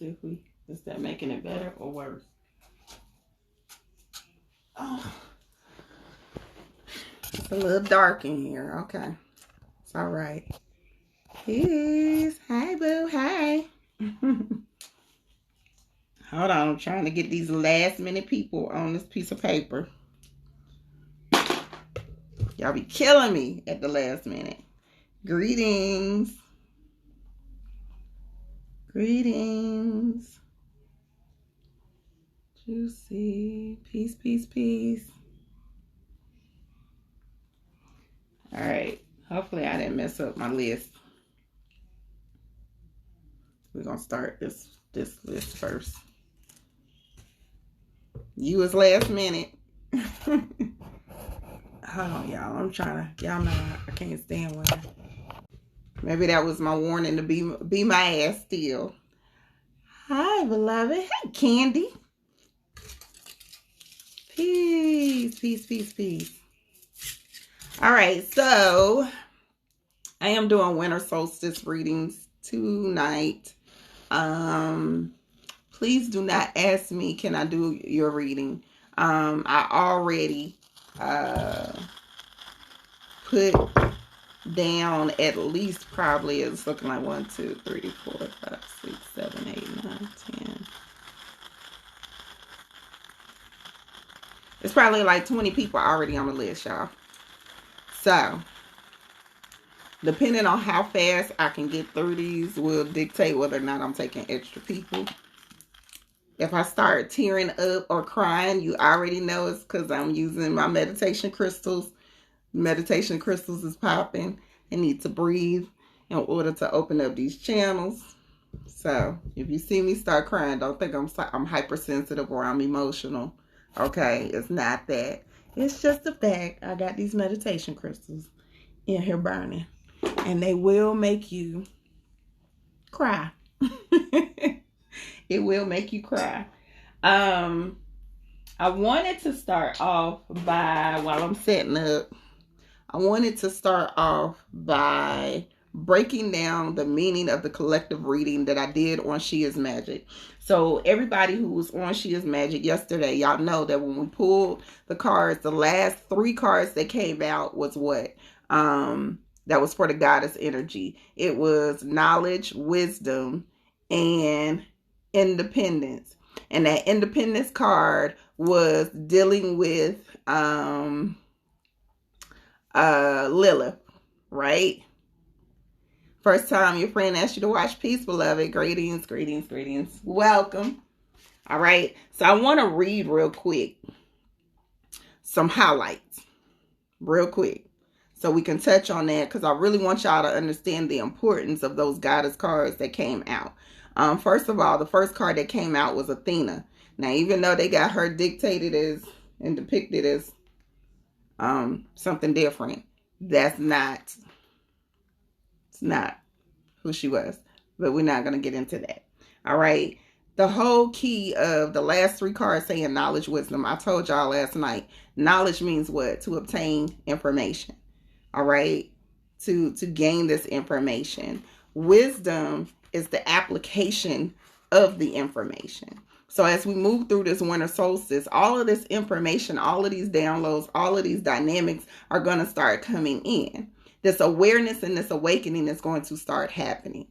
if we, is that making it better or worse? Oh, it's a little dark in here. Okay. It's all right. Peace. Hi, boo. Hi. Hold on. I'm trying to get these last minute people on this piece of paper. Y'all be killing me at the last minute. Greetings. Greetings. Juicy. Peace, peace, peace. All right. Hopefully I didn't mess up my list. We're going to start this list first. You was last minute. Hold on, y'all. I'm trying to, y'all know I can't stand women. Maybe that was my warning to be my ass still. Hi, beloved. Hey, Candy. Peace, peace, peace, peace. All right, so I am doing winter solstice readings tonight. Please do not ask me, can I do your reading? I already put down at least, probably it's looking like 1, 2, 3, 4, 5, 6, 7, 8, 9, 10. It's probably like 20 people already on the list, y'all. So, depending on how fast I can get through these will dictate whether or not I'm taking extra people. If I start tearing up or crying, you already know it's because I'm using my meditation crystals. Meditation crystals is popping. I need to breathe in order to open up these channels. So if you see me start crying, don't think I'm hypersensitive or I'm emotional. Okay, it's not that. It's just the fact I got these meditation crystals in here burning. And they will make you cry. It will make you cry. I wanted to start off by, while I'm setting up, I wanted to start off by breaking down the meaning of the collective reading that I did on She Is Magic. So everybody who was on She Is Magic yesterday, y'all know that when we pulled the cards, the last 3 cards that came out was what? That was for the goddess energy. It was knowledge, wisdom, and independence. And that independence card was dealing with Lilith, right? First time your friend asked you to watch Peace, beloved. Greetings, greetings, greetings. Welcome. All right. So I want to read real quick some highlights real quick so we can touch on that, because I really want y'all to understand the importance of those goddess cards that came out. First of all, the first card that came out was Athena. Now, even though they got her dictated as and depicted as something different, it's not who she was. But we're not going to get into that. All right. The whole key of the last 3 cards saying knowledge, wisdom. I told y'all last night, knowledge means what? To obtain information. All right. To gain this information. Wisdom is the application of the information. So as we move through this winter solstice, all of this information, all of these downloads, all of these dynamics are going to start coming in. This awareness and this awakening is going to start happening.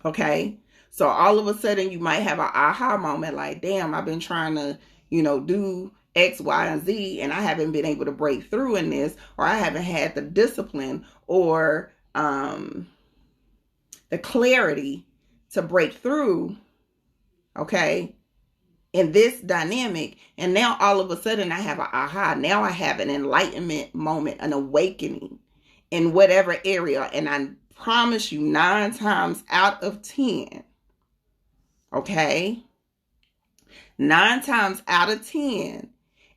Okay. So all of a sudden you might have an aha moment like, damn, I've been trying to, do X, Y, and Z, and I haven't been able to break through in this, or I haven't had the discipline or the clarity to break through, okay, in this dynamic. And now all of a sudden I have an aha. Now I have an enlightenment moment, an awakening in whatever area. And I promise you 9 times out of 10, okay, 9 times out of 10,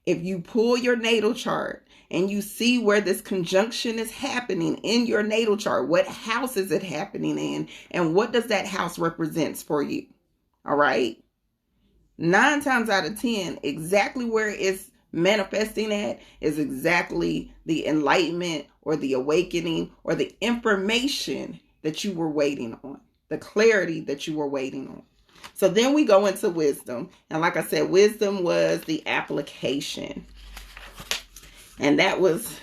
if you pull your natal chart and you see where this conjunction is happening in your natal chart, what house is it happening in, and what does that house represents for you? All right. 9 times out of 10, exactly where it's manifesting at is exactly the enlightenment or the awakening or the information that you were waiting on, the clarity that you were waiting on. So then we go into wisdom. And like I said, wisdom was the application. And that was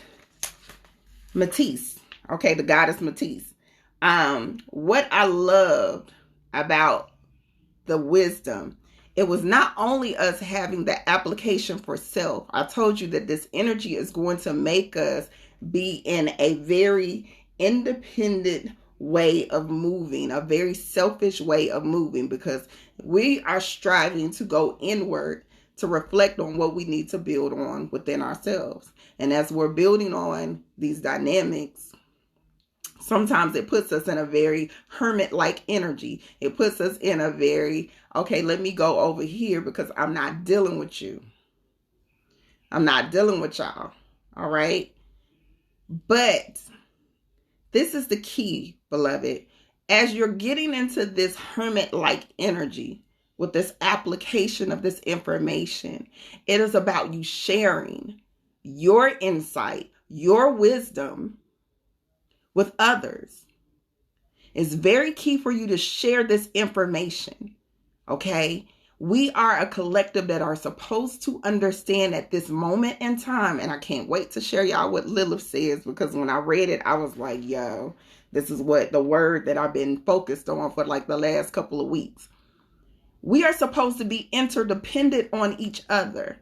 Matisse. Okay, the goddess Matisse. What I loved about the wisdom, it was not only us having the application for self. I told you that this energy is going to make us be in a very independent way of moving, a very selfish way of moving, because we are striving to go inward to reflect on what we need to build on within ourselves. And as we're building on these dynamics, sometimes it puts us in a very hermit-like energy. It puts us in a very, okay, let me go over here because I'm not dealing with you. I'm not dealing with y'all. All right. But this is the key, beloved. As you're getting into this hermit-like energy with this application of this information, it is about you sharing your insight, your wisdom with others. It's very key for you to share this information. Okay? We are a collective that are supposed to understand at this moment in time. And I can't wait to share y'all what Lilith says, because when I read it, I was like, yo, this is what the word that I've been focused on for like the last couple of weeks. We are supposed to be interdependent on each other.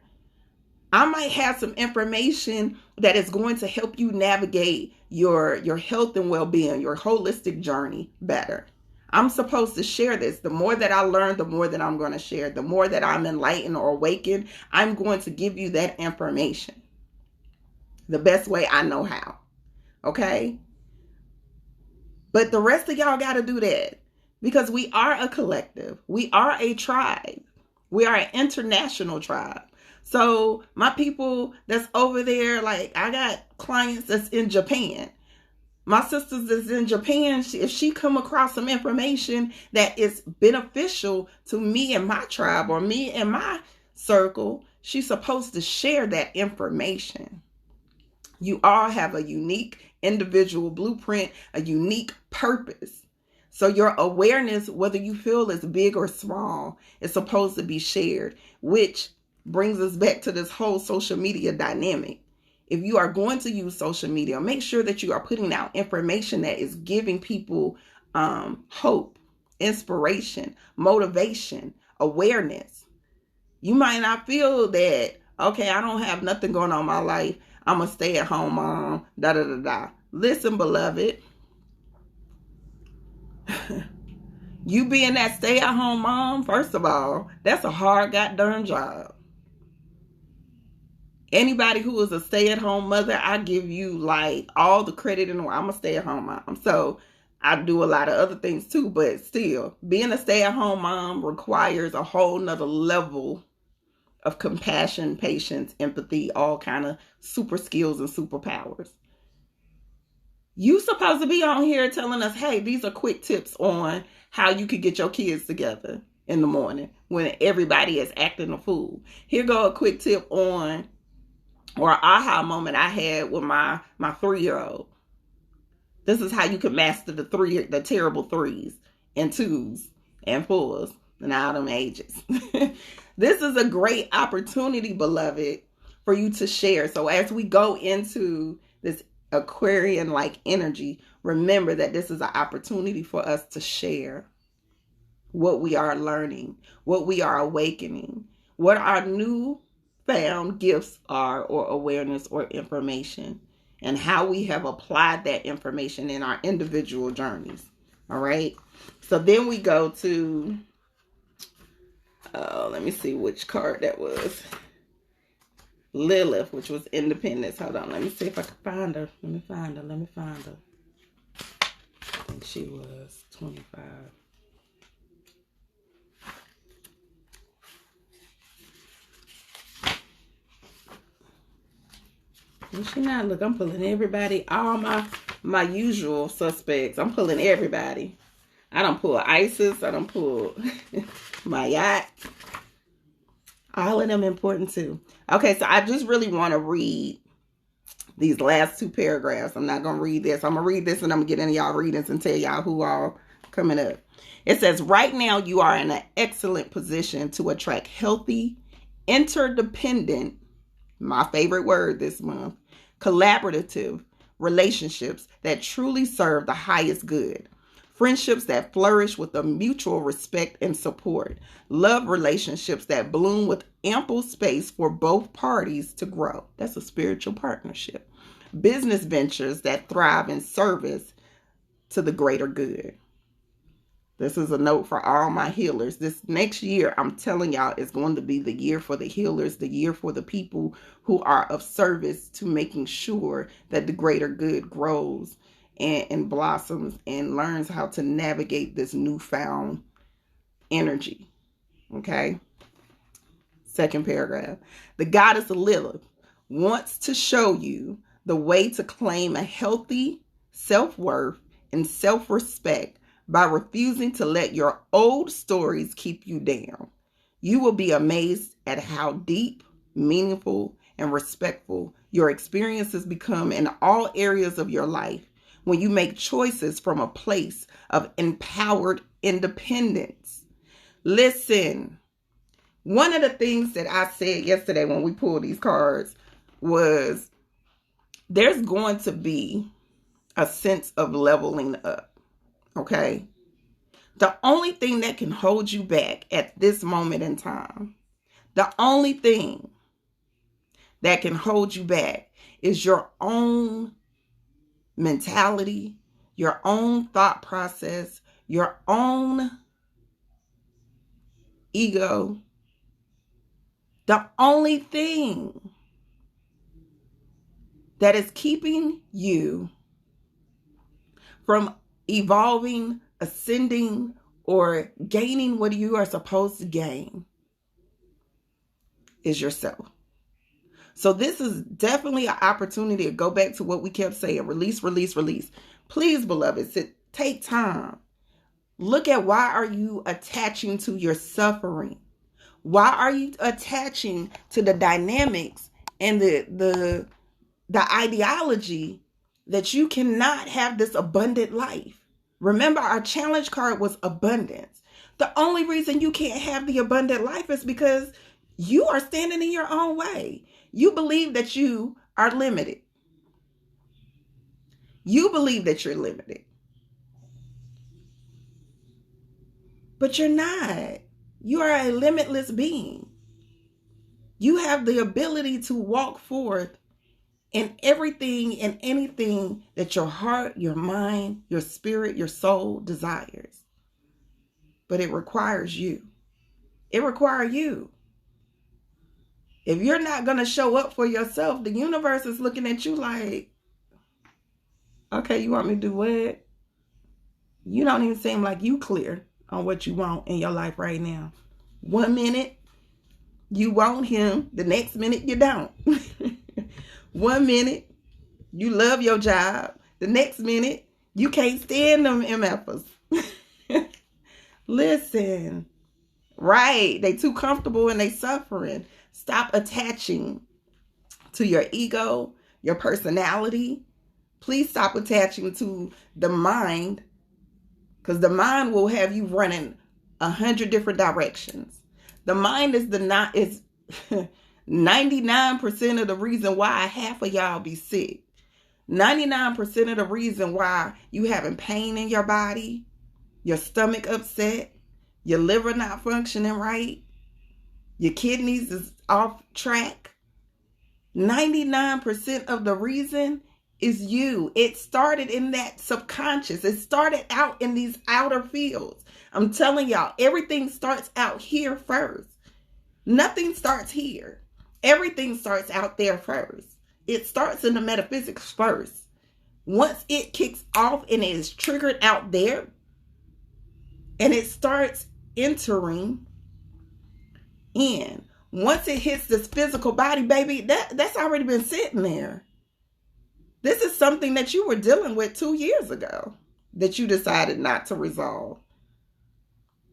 I might have some information that is going to help you navigate your health and well-being, your holistic journey better. I'm supposed to share this. The more that I learn, the more that I'm going to share. The more that I'm enlightened or awakened, I'm going to give you that information the best way I know how. Okay? But the rest of y'all got to do that, because we are a collective. We are a tribe. We are an international tribe. So my people that's over there, like I got clients that's in Japan. My sisters that's in Japan, if she come across some information that is beneficial to me and my tribe or me and my circle, she's supposed to share that information. You all have a unique individual blueprint, a unique purpose. So your awareness, whether you feel it's big or small, is supposed to be shared, which brings us back to this whole social media dynamic. If you are going to use social media, make sure that you are putting out information that is giving people hope, inspiration, motivation, awareness. You might not feel that, okay, I don't have nothing going on in my life, I'm a stay-at-home mom, da-da-da-da. Listen, beloved, you being that stay-at-home mom, first of all, that's a hard goddamn job. Anybody who is a stay-at-home mother, I give you like all the credit in the world. I'm a stay-at-home mom. So I do a lot of other things too, but still, being a stay-at-home mom requires a whole nother level of compassion, patience, empathy, all kind of super skills and superpowers. You supposed to be on here telling us, hey, these are quick tips on how you could get your kids together in the morning when everybody is acting a fool. Here go a quick tip on, or an aha moment I had with my 3-year-old. This is how you can master the terrible 3s and 2s and 4s and all them ages. This is a great opportunity, beloved, for you to share. So as we go into this Aquarian-like energy, remember that this is an opportunity for us to share what we are learning, what we are awakening, what our new found gifts are, or awareness or information, and how we have applied that information in our individual journeys. All right. So then we go to, let me see which card that was. Lilith, which was independence. Hold on. Let me see if I can find her. Let me find her. I think she was 25. Is she not? Look, I'm pulling everybody, all my usual suspects. I'm pulling everybody. I don't pull Isis. I don't pull my yacht. All of them important too. Okay, so I just really want to read these last 2 paragraphs. I'm not going to read this. I'm going to read this and I'm going to get into y'all readings and tell y'all who all coming up. It says, right now you are in an excellent position to attract healthy, interdependent, my favorite word this month, collaborative relationships that truly serve the highest good. Friendships that flourish with a mutual respect and support. Love relationships that bloom with ample space for both parties to grow. That's a spiritual partnership. Business ventures that thrive in service to the greater good. This is a note for all my healers. This next year, I'm telling y'all, is going to be the year for the healers, the year for the people who are of service to making sure that the greater good grows and blossoms and learns how to navigate this newfound energy. Okay? Second paragraph. The goddess Lilith wants to show you the way to claim a healthy self-worth and self-respect by refusing to let your old stories keep you down. You will be amazed at how deep, meaningful, and respectful your experiences become in all areas of your life when you make choices from a place of empowered independence. Listen, one of the things that I said yesterday when we pulled these cards was there's going to be a sense of leveling up. Okay? The only thing that can hold you back at this moment in time, the only thing that can hold you back is your own mentality, your own thought process, your own ego. The only thing that is keeping you from evolving, ascending, or gaining what you are supposed to gain is yourself. So this is definitely an opportunity to go back to what we kept saying, release, release, release. Please, beloveds, take time. Look at, why are you attaching to your suffering? Why are you attaching to the dynamics and the ideology that you cannot have this abundant life? Remember, our challenge card was abundance. The only reason you can't have the abundant life is because you are standing in your own way. You believe that you are limited. You believe that you're limited. But you're not. You are a limitless being. You have the ability to walk forth in everything and anything that your heart, your mind, your spirit, your soul desires. But it requires you. It requires you. If you're not going to show up for yourself, the universe is looking at you like, okay, you want me to do what? You don't even seem like you clear on what you want in your life right now. 1 minute, you want him. The next minute, you don't. 1 minute, you love your job. The next minute, you can't stand them MFers. Listen, right? They too comfortable and they suffering. Stop attaching to your ego, your personality. Please stop attaching to the mind, because the mind will have you running 100 different directions. The mind is 99% of the reason why half of y'all be sick. 99% of the reason why you having pain in your body, your stomach upset, your liver not functioning right, your kidneys is off track. 99% of the reason is you. It started in that subconscious. It started out in these outer fields. I'm telling y'all, everything starts out here first. Nothing starts here. Everything starts out there first. It starts in the metaphysics first. Once it kicks off and it is triggered out there, and it starts entering in. Once it hits this physical body, baby, that's already been sitting there. This is something that you were dealing with 2 years ago that you decided not to resolve.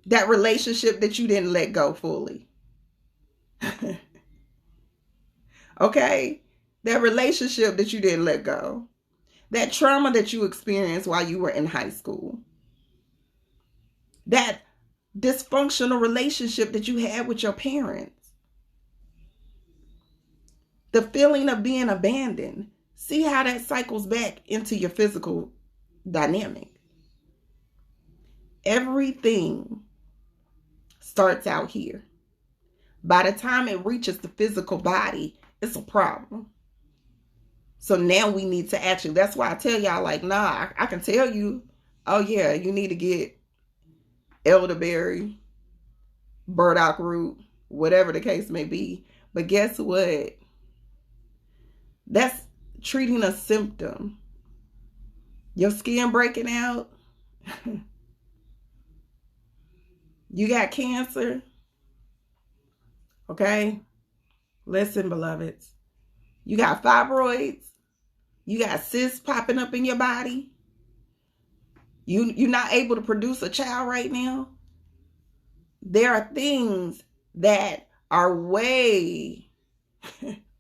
That relationship that you didn't let go fully. Okay? That relationship that you didn't let go. That trauma that you experienced while you were in high school. That dysfunctional relationship that you had with your parents. The feeling of being abandoned. See how that cycles back into your physical dynamic. Everything starts out here. By the time it reaches the physical body, it's a problem. So now we need to actually, that's why I tell y'all, like, nah, I can tell you, oh yeah, you need to get elderberry, burdock root, whatever the case may be. But guess what? That's treating a symptom. Your skin breaking out. You got cancer. Okay? Listen, beloveds. You got fibroids. You got cysts popping up in your body. You're not able to produce a child right now. There are things that are way,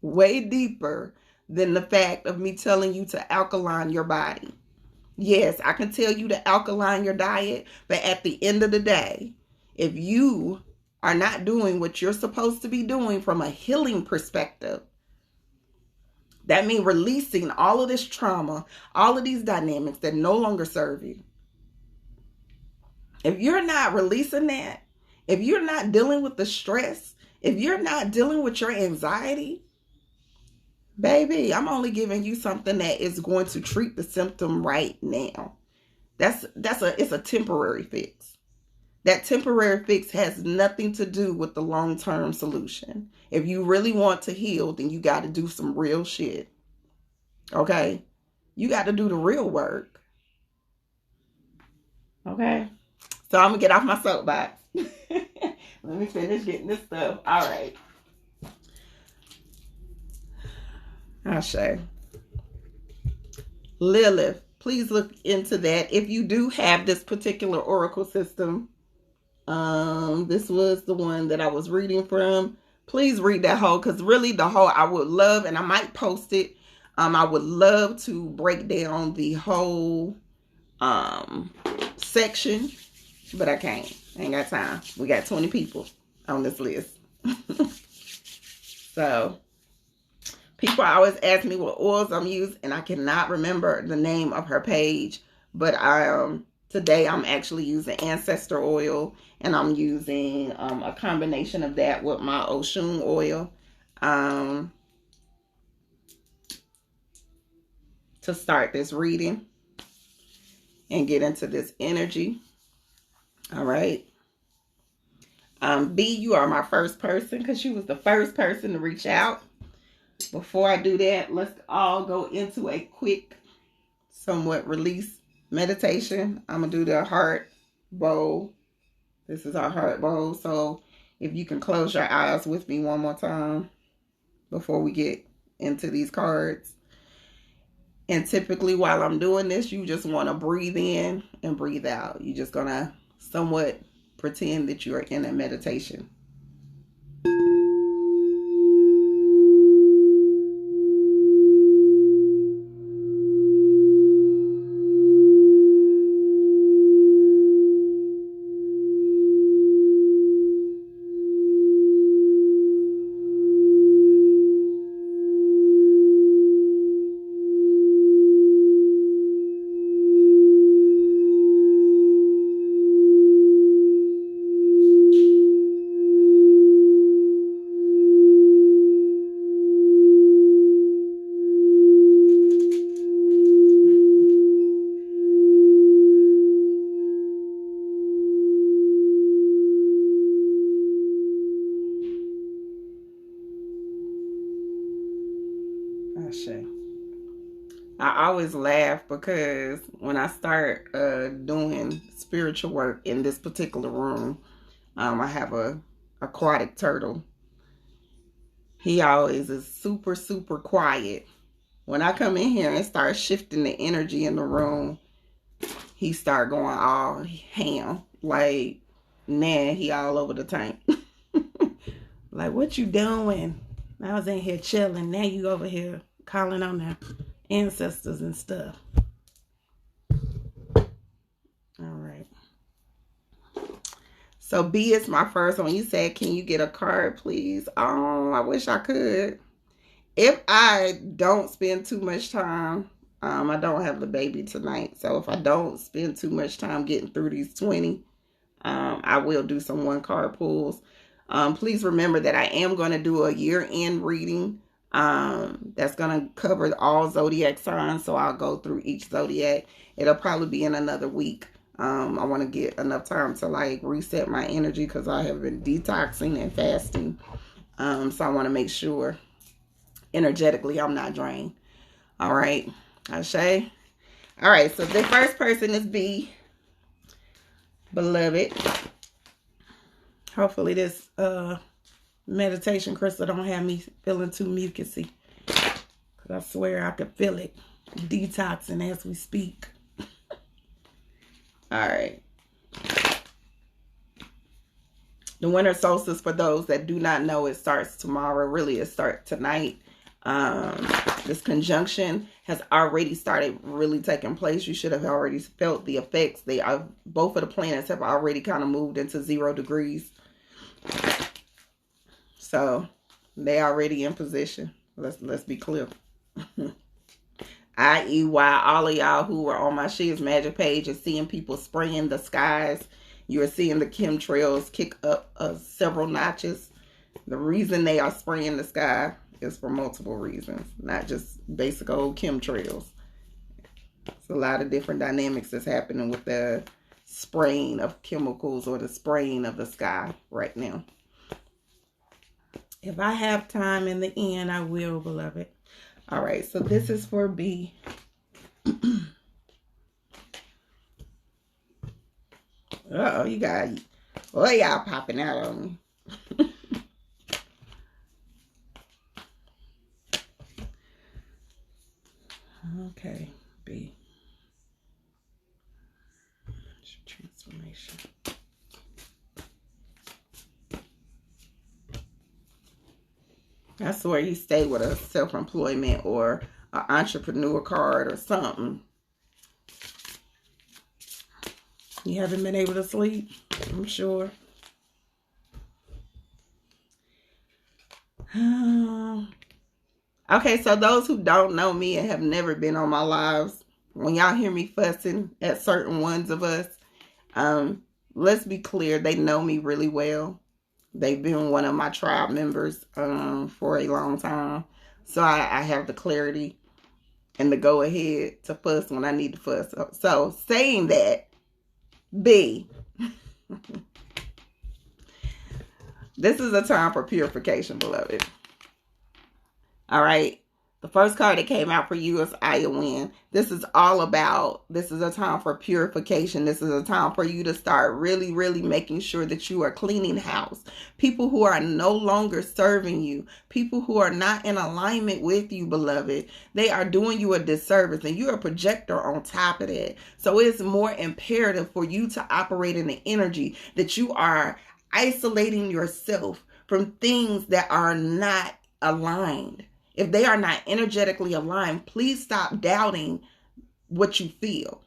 way deeper than the fact of me telling you to alkaline your body. Yes, I can tell you to alkaline your diet, but at the end of the day, if you are not doing what you're supposed to be doing from a healing perspective, that means releasing all of this trauma, all of these dynamics that no longer serve you. If you're not releasing that, if you're not dealing with the stress, if you're not dealing with your anxiety, baby, I'm only giving you something that is going to treat the symptom right now. It's a temporary fix. That temporary fix has nothing to do with the long-term solution. If you really want to heal, then you got to do some real shit. Okay? You got to do the real work. Okay? So I'm going to get off my soapbox. Let me finish getting this stuff. All right. Ashe. Lilith, please look into that. If you do have this particular oracle system, this was the one that I was reading from. Please read that whole, because really the whole, I would love, and I might post it. I would love to break down the whole section, but I can't. I ain't got time. We got 20 people on this list. So people always ask me what oils I'm using, and I cannot remember the name of her page. But today I'm actually using ancestor oil, and I'm using a combination of that with my Oshun oil to start this reading and get into this energy. All right. B, you are my first person because you was the first person to reach out. Before I do that, let's all go into a quick, somewhat release meditation. I'm going to do the heart bowl. This is our heart bowl. So if you can close your eyes with me one more time before we get into these cards. And typically while I'm doing this, you just want to breathe in and breathe out. You're just going to somewhat pretend that you are in a meditation. I always laugh because when I start doing spiritual work in this particular room, I have a aquatic turtle. He always is super, super quiet. When I come in here and start shifting the energy in the room, he start going all ham. Like, nah, he all over the tank. Like, what you doing? I was in here chilling. Now you over here calling on their ancestors and stuff. All right. So B is my first one. You said, can you get a card, please? Oh, I wish I could. If I don't spend too much time, I don't have the baby tonight. So if I don't spend too much time getting through these 20, I will do some one card pulls. Please remember that I am going to do a year-end reading. That's going to cover all zodiac signs. So I'll go through each zodiac. It'll probably be in another week. I want to get enough time to like reset my energy because I have been detoxing and fasting. So I want to make sure energetically I'm not drained. All right, Ashe. All right, so the first person is B, beloved. Hopefully this meditation crystal don't have me feeling too mucusy, because I swear I could feel it detoxing as we speak. All right. The winter solstice, for those that do not know, it starts tomorrow. Really, it starts tonight. This conjunction has already started really taking place. You should have already felt the effects. Both of the planets have already kind of moved into 0 degrees. So they already in position. Let's be clear. I.e. why all of y'all who were on my She's Magic page are seeing people spraying the skies. You're seeing the chemtrails kick up several notches. The reason they are spraying the sky is for multiple reasons, not just basic old chemtrails. It's a lot of different dynamics that's happening with the spraying of chemicals or the spraying of the sky right now. If I have time in the end, I will, beloved. All right, so this is for B. Uh-oh, you got, boy, y'all popping out on me. Okay, B. Transformation. I swear you stay with a self-employment or an entrepreneur card or something. You haven't been able to sleep, I'm sure. Okay, so those who don't know me and have never been on my lives, when y'all hear me fussing at certain ones of us, let's be clear, they know me really well. They've been one of my tribe members for a long time. So I have the clarity and the go ahead to fuss when I need to fuss. So saying that, B, this is a time for purification, beloved. All right. The first card that came out for you is Iowin. This is all about, this is a time for purification. This is a time for you to start really, really making sure that you are cleaning house. People who are no longer serving you, people who are not in alignment with you, beloved, they are doing you a disservice, and you're a projector on top of that. So it's more imperative for you to operate in the energy that you are isolating yourself from things that are not aligned. If they are not energetically aligned, please stop doubting what you feel.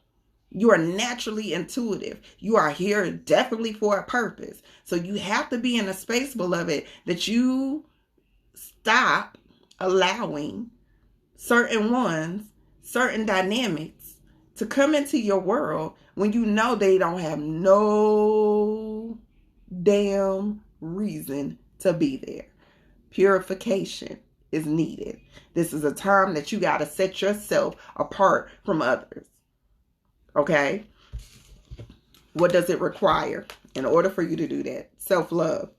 You are naturally intuitive. You are here definitely for a purpose. So you have to be in a space, beloved, that you stop allowing certain ones, certain dynamics to come into your world when you know they don't have no damn reason to be there. Purification is needed. This is a time that you got to set yourself apart from others. Okay? What does it require in order for you to do that? Self-love.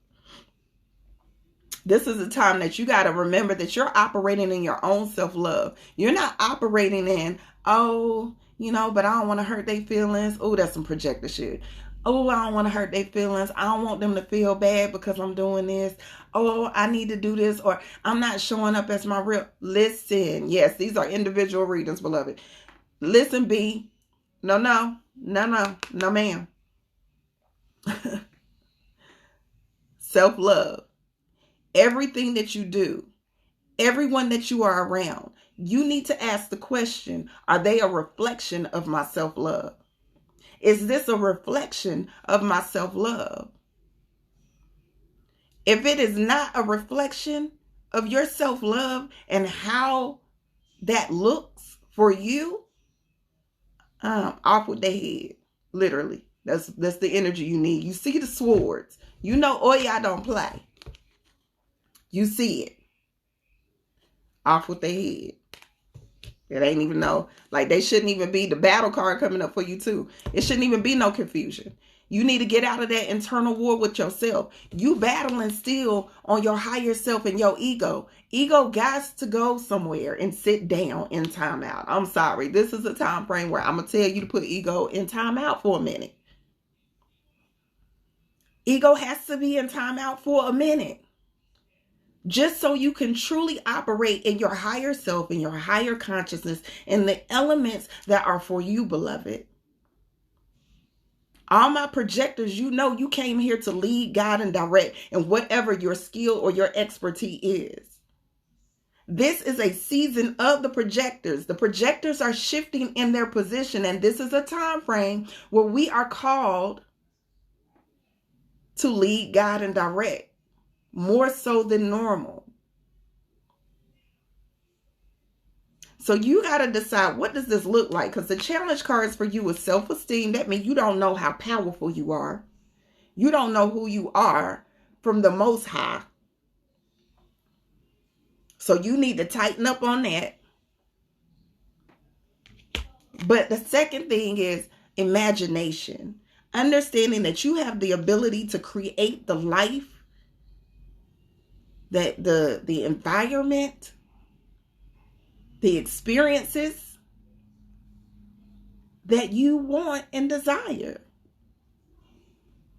This is a time that you got to remember that you're operating in your own self-love. You're not operating in, oh, you know, but I don't want to hurt their feelings. Oh, that's some projector shit. Oh, I don't want to hurt their feelings. I don't want them to feel bad because I'm doing this. Oh, I need to do this, or I'm not showing up as my real. Listen, yes, these are individual readings, beloved. Listen, B. No, ma'am. Self-love. Everything that you do, everyone that you are around, you need to ask the question, are they a reflection of my self-love? Is this a reflection of my self-love? If it is not a reflection of your self-love and how that looks for you, off with their head. Literally. That's the energy you need. You see the swords. You know Oya don't play. You see it. Off with their head. It ain't even no, like they shouldn't even be the battle card coming up for you too. It shouldn't even be no confusion. You need to get out of that internal war with yourself. You battling still on your higher self and your ego. Ego got to go somewhere and sit down in timeout. I'm sorry. This is a time frame where I'm going to tell you to put ego in timeout for a minute. Ego has to be in timeout for a minute. Just so you can truly operate in your higher self, in your higher consciousness, and the elements that are for you, beloved. All my projectors, you know you came here to lead, guide, and direct in whatever your skill or your expertise is. This is a season of the projectors. The projectors are shifting in their position, and this is a time frame where we are called to lead, guide, and direct, more so than normal. So you got to decide, what does this look like? Because the challenge cards for you is self-esteem. That means you don't know how powerful you are. You don't know who you are from the Most High. So you need to tighten up on that. But the second thing is imagination. Understanding that you have the ability to create the life, that the environment, the experiences that you want and desire.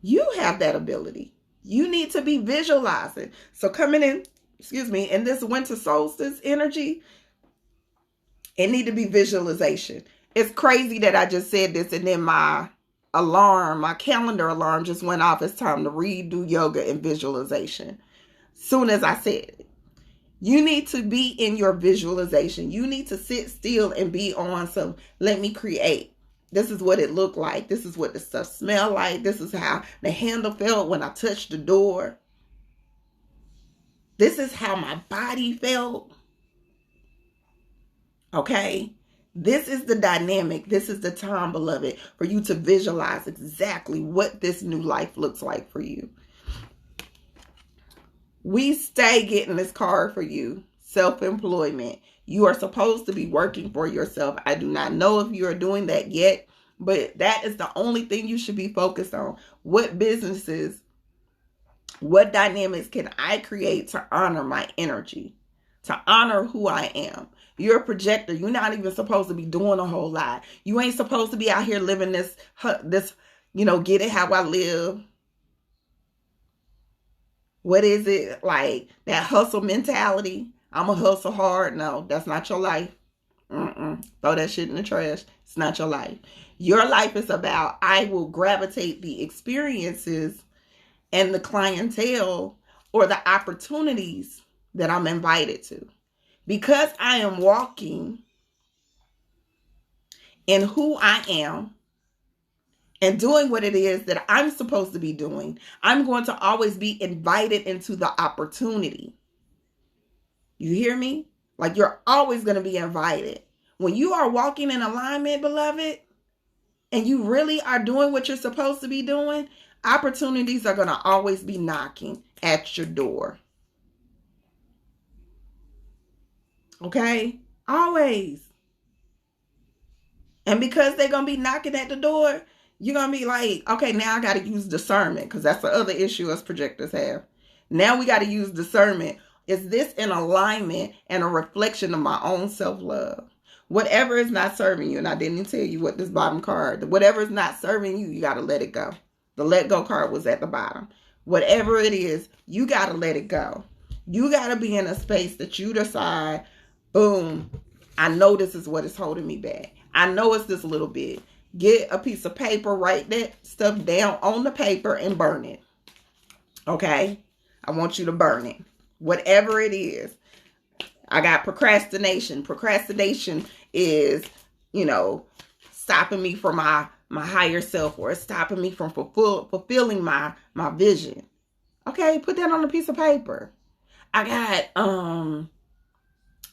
You have that ability. You need to be visualizing. So coming in, in this winter solstice energy, it need to be visualization. It's crazy that I just said this and then my calendar alarm just went off. It's time to redo yoga and visualization. Soon as I said it. You need to be in your visualization. You need to sit still and be on some, let me create. This is what it looked like. This is what the stuff smelled like. This is how the handle felt when I touched the door. This is how my body felt. Okay? This is the dynamic. This is the time, beloved, for you to visualize exactly what this new life looks like for you. We stay getting this card for you. Self-employment. You are supposed to be working for yourself. I do not know if you are doing that yet, but that is the only thing you should be focused on. What businesses, what dynamics can I create to honor my energy, to honor who I am? You're a projector. You're not even supposed to be doing a whole lot. You ain't supposed to be out here living this, get it how I live. What is it? Like that hustle mentality? I'm going to hustle hard. No, that's not your life. Throw that shit in the trash. It's not your life. Your life is about, I will gravitate the experiences and the clientele or the opportunities that I'm invited to. Because I am walking in who I am, and doing what it is that I'm supposed to be doing, I'm going to always be invited into the opportunity. You hear me? Like you're always going to be invited. When you are walking in alignment, beloved, and you really are doing what you're supposed to be doing, opportunities are going to always be knocking at your door. Okay? Always. And because they're going to be knocking at the door, you're going to be like, okay, now I got to use discernment, because that's the other issue us projectors have. Now we got to use discernment. Is this in alignment and a reflection of my own self-love? Whatever is not serving you, and I didn't tell you what this bottom card, whatever is not serving you, you got to let it go. The let go card was at the bottom. Whatever it is, you got to let it go. You got to be in a space that you decide, boom, I know this is what is holding me back. I know it's this little bit. Get a piece of paper, write that stuff down on the paper and burn it. Okay? I want you to burn it. Whatever it is. I got procrastination. Procrastination is, stopping me from my higher self, or stopping me from fulfilling my vision. Okay, put that on a piece of paper. I got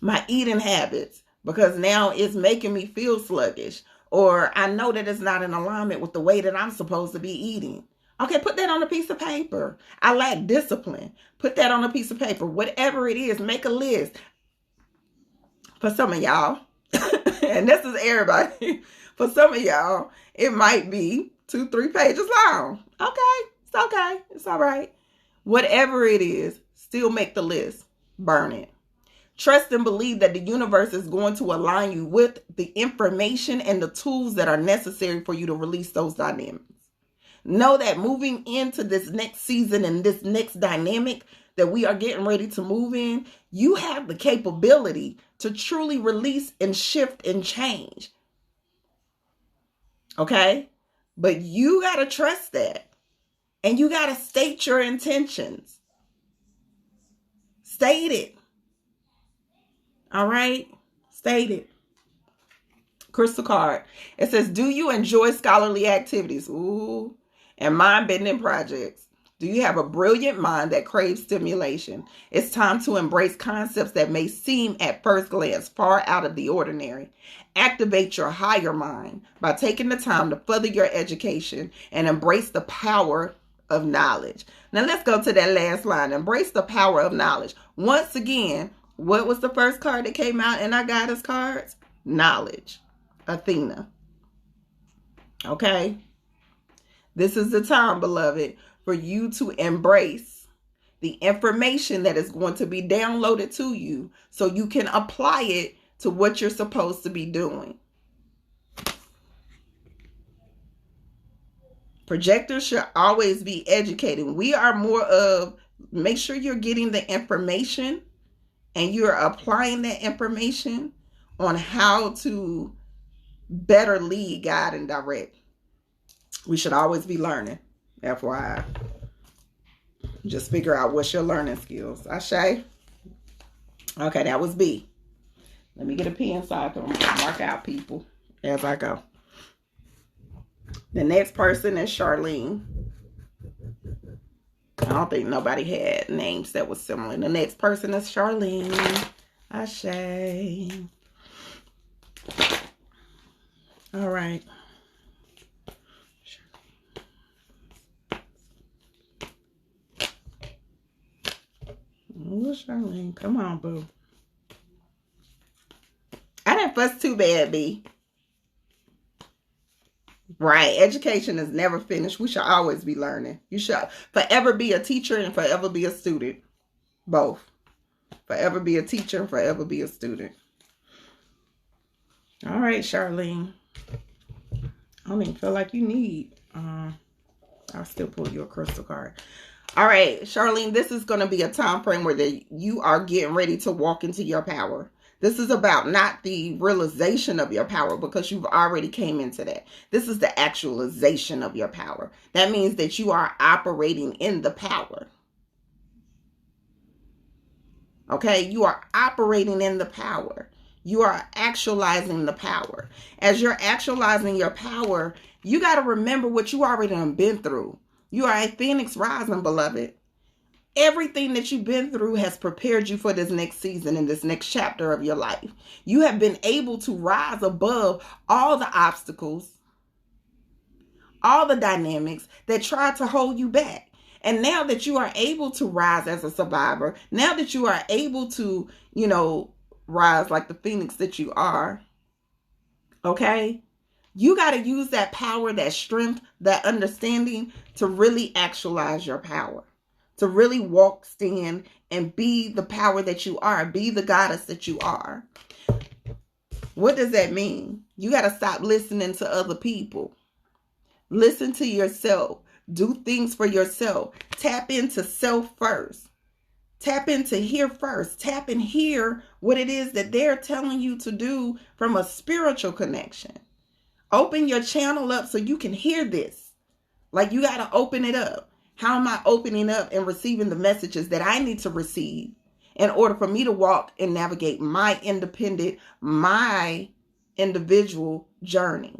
my eating habits because now it's making me feel sluggish, or I know that it's not in alignment with the way that I'm supposed to be eating. Okay, put that on a piece of paper. I lack discipline. Put that on a piece of paper. Whatever it is, make a list. For some of y'all, and this is everybody, for some of y'all, it might be 2-3 pages long. Okay, it's okay. It's all right. Whatever it is, still make the list. Burn it. Trust and believe that the universe is going to align you with the information and the tools that are necessary for you to release those dynamics. Know that moving into this next season and this next dynamic that we are getting ready to move in, you have the capability to truly release and shift and change. Okay? But you got to trust that. And you got to state your intentions. State it. All right? State it. Crystal card. It says, do you enjoy scholarly activities? Ooh. And mind-bending projects? Do you have a brilliant mind that craves stimulation? It's time to embrace concepts that may seem at first glance far out of the ordinary. Activate your higher mind by taking the time to further your education and embrace the power of knowledge. Now let's go to that last line. Embrace the power of knowledge. Once again, what was the first card that came out in our guidance cards? Knowledge. Athena. Okay? This is the time, beloved, for you to embrace the information that is going to be downloaded to you so you can apply it to what you're supposed to be doing. Projectors should always be educating. We are more of, make sure you're getting the information and you're applying that information on how to better lead, guide, and direct. We should always be learning. FYI. Just figure out what's your learning skills. Ashe? Okay, that was B. Let me get a pen so I can mark out people as I go. The next person is Charlene. I don't think nobody had names that was similar. The next person is Charlene. Ashe. All right. Oh, Charlene, come on, boo. I didn't fuss too bad, B. Right. Education is never finished. We should always be learning. You should forever be a teacher and forever be a student. Both. Forever be a teacher and forever be a student. All right, Charlene. I don't even feel like you need. I'll still pull you a crystal card. All right, Charlene, this is going to be a time frame where you are getting ready to walk into your power. This is about not the realization of your power because you've already came into that. This is the actualization of your power. That means that you are operating in the power. Okay, you are operating in the power. You are actualizing the power. As you're actualizing your power, you got to remember what you already done been through. You are a phoenix rising, beloved. Everything that you've been through has prepared you for this next season and this next chapter of your life. You have been able to rise above all the obstacles, all the dynamics that try to hold you back. And now that you are able to rise as a survivor, now that you are able to, rise like the phoenix that you are, okay? You got to use that power, that strength, that understanding to really actualize your power. To really walk, stand, and be the power that you are. Be the goddess that you are. What does that mean? You got to stop listening to other people. Listen to yourself. Do things for yourself. Tap into self first. Tap into here first. Tap and hear what it is that they're telling you to do from a spiritual connection. Open your channel up so you can hear this. Like you got to open it up. How am I opening up and receiving the messages that I need to receive in order for me to walk and navigate my independent, my individual journey?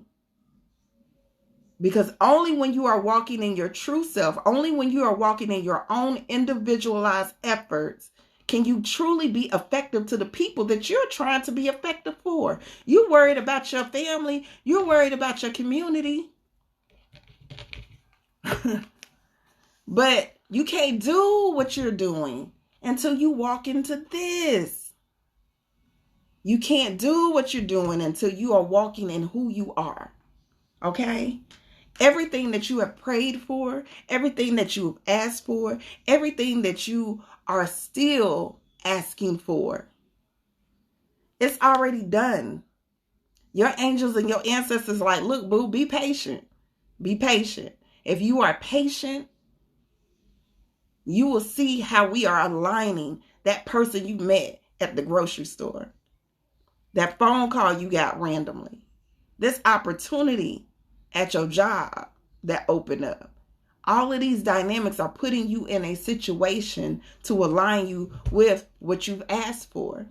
Because only when you are walking in your true self, only when you are walking in your own individualized efforts, can you truly be effective to the people that you're trying to be effective for. You're worried about your family. You're worried about your community. But you can't do what you're doing until you walk into this. You can't do what you're doing until you are walking in who you are. Okay? Everything that you have prayed for, everything that you have asked for, everything that you are still asking for, it's already done. Your angels and your ancestors are like, look, boo, be patient. Be patient. If you are patient, you will see how we are aligning that person you met at the grocery store, that phone call you got randomly, this opportunity at your job that opened up. All of these dynamics are putting you in a situation to align you with what you've asked for.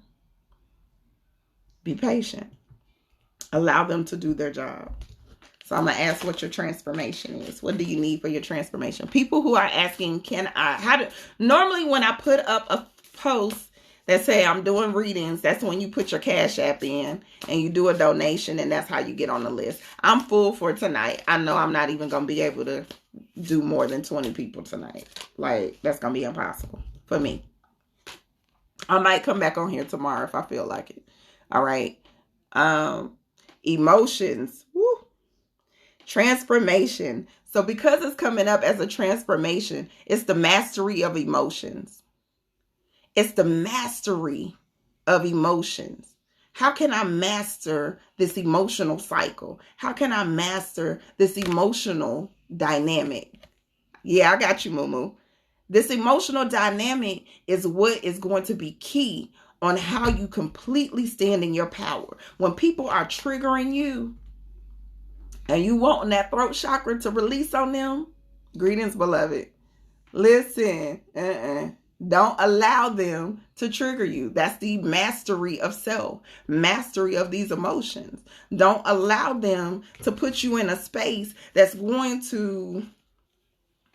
Be patient. Allow them to do their job. So I'm going to ask what your transformation is. What do you need for your transformation? People who are asking, normally when I put up a post that say I'm doing readings, that's when you put your Cash App in and you do a donation, and that's how you get on the list. I'm full for tonight. I know I'm not even going to be able to do more than 20 people tonight. Like, that's going to be impossible for me. I might come back on here tomorrow if I feel like it. All right. Emotions. Woo. Transformation. So because it's coming up as a transformation, it's the mastery of emotions. It's the mastery of emotions. How can I master this emotional cycle? How can I master this emotional dynamic? Yeah, I got you, Moo. This emotional dynamic is what is going to be key on how you completely stand in your power. When people are triggering you and you wanting that throat chakra to release on them, greetings, beloved. Listen, don't allow them to trigger you. That's the mastery of self, mastery of these emotions. Don't allow them to put you in a space that's going to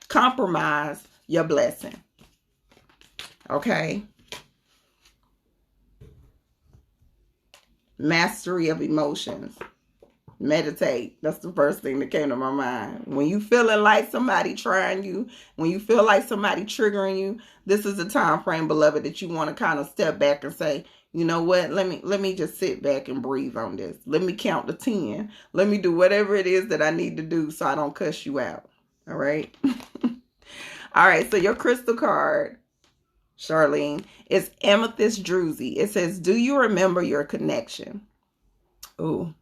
compromise your blessing. Okay? Mastery of emotions. Meditate. That's the first thing that came to my mind. When you feeling like somebody trying you, when you feel like somebody triggering you, this is the time frame, beloved, that you want to kind of step back and say, you know what? Let me just sit back and breathe on this. Let me count to 10. Let me do whatever it is that I need to do so I don't cuss you out. All right? All right, so your crystal card, Charlene, is Amethyst Druzy. It says, do you remember your connection? Ooh.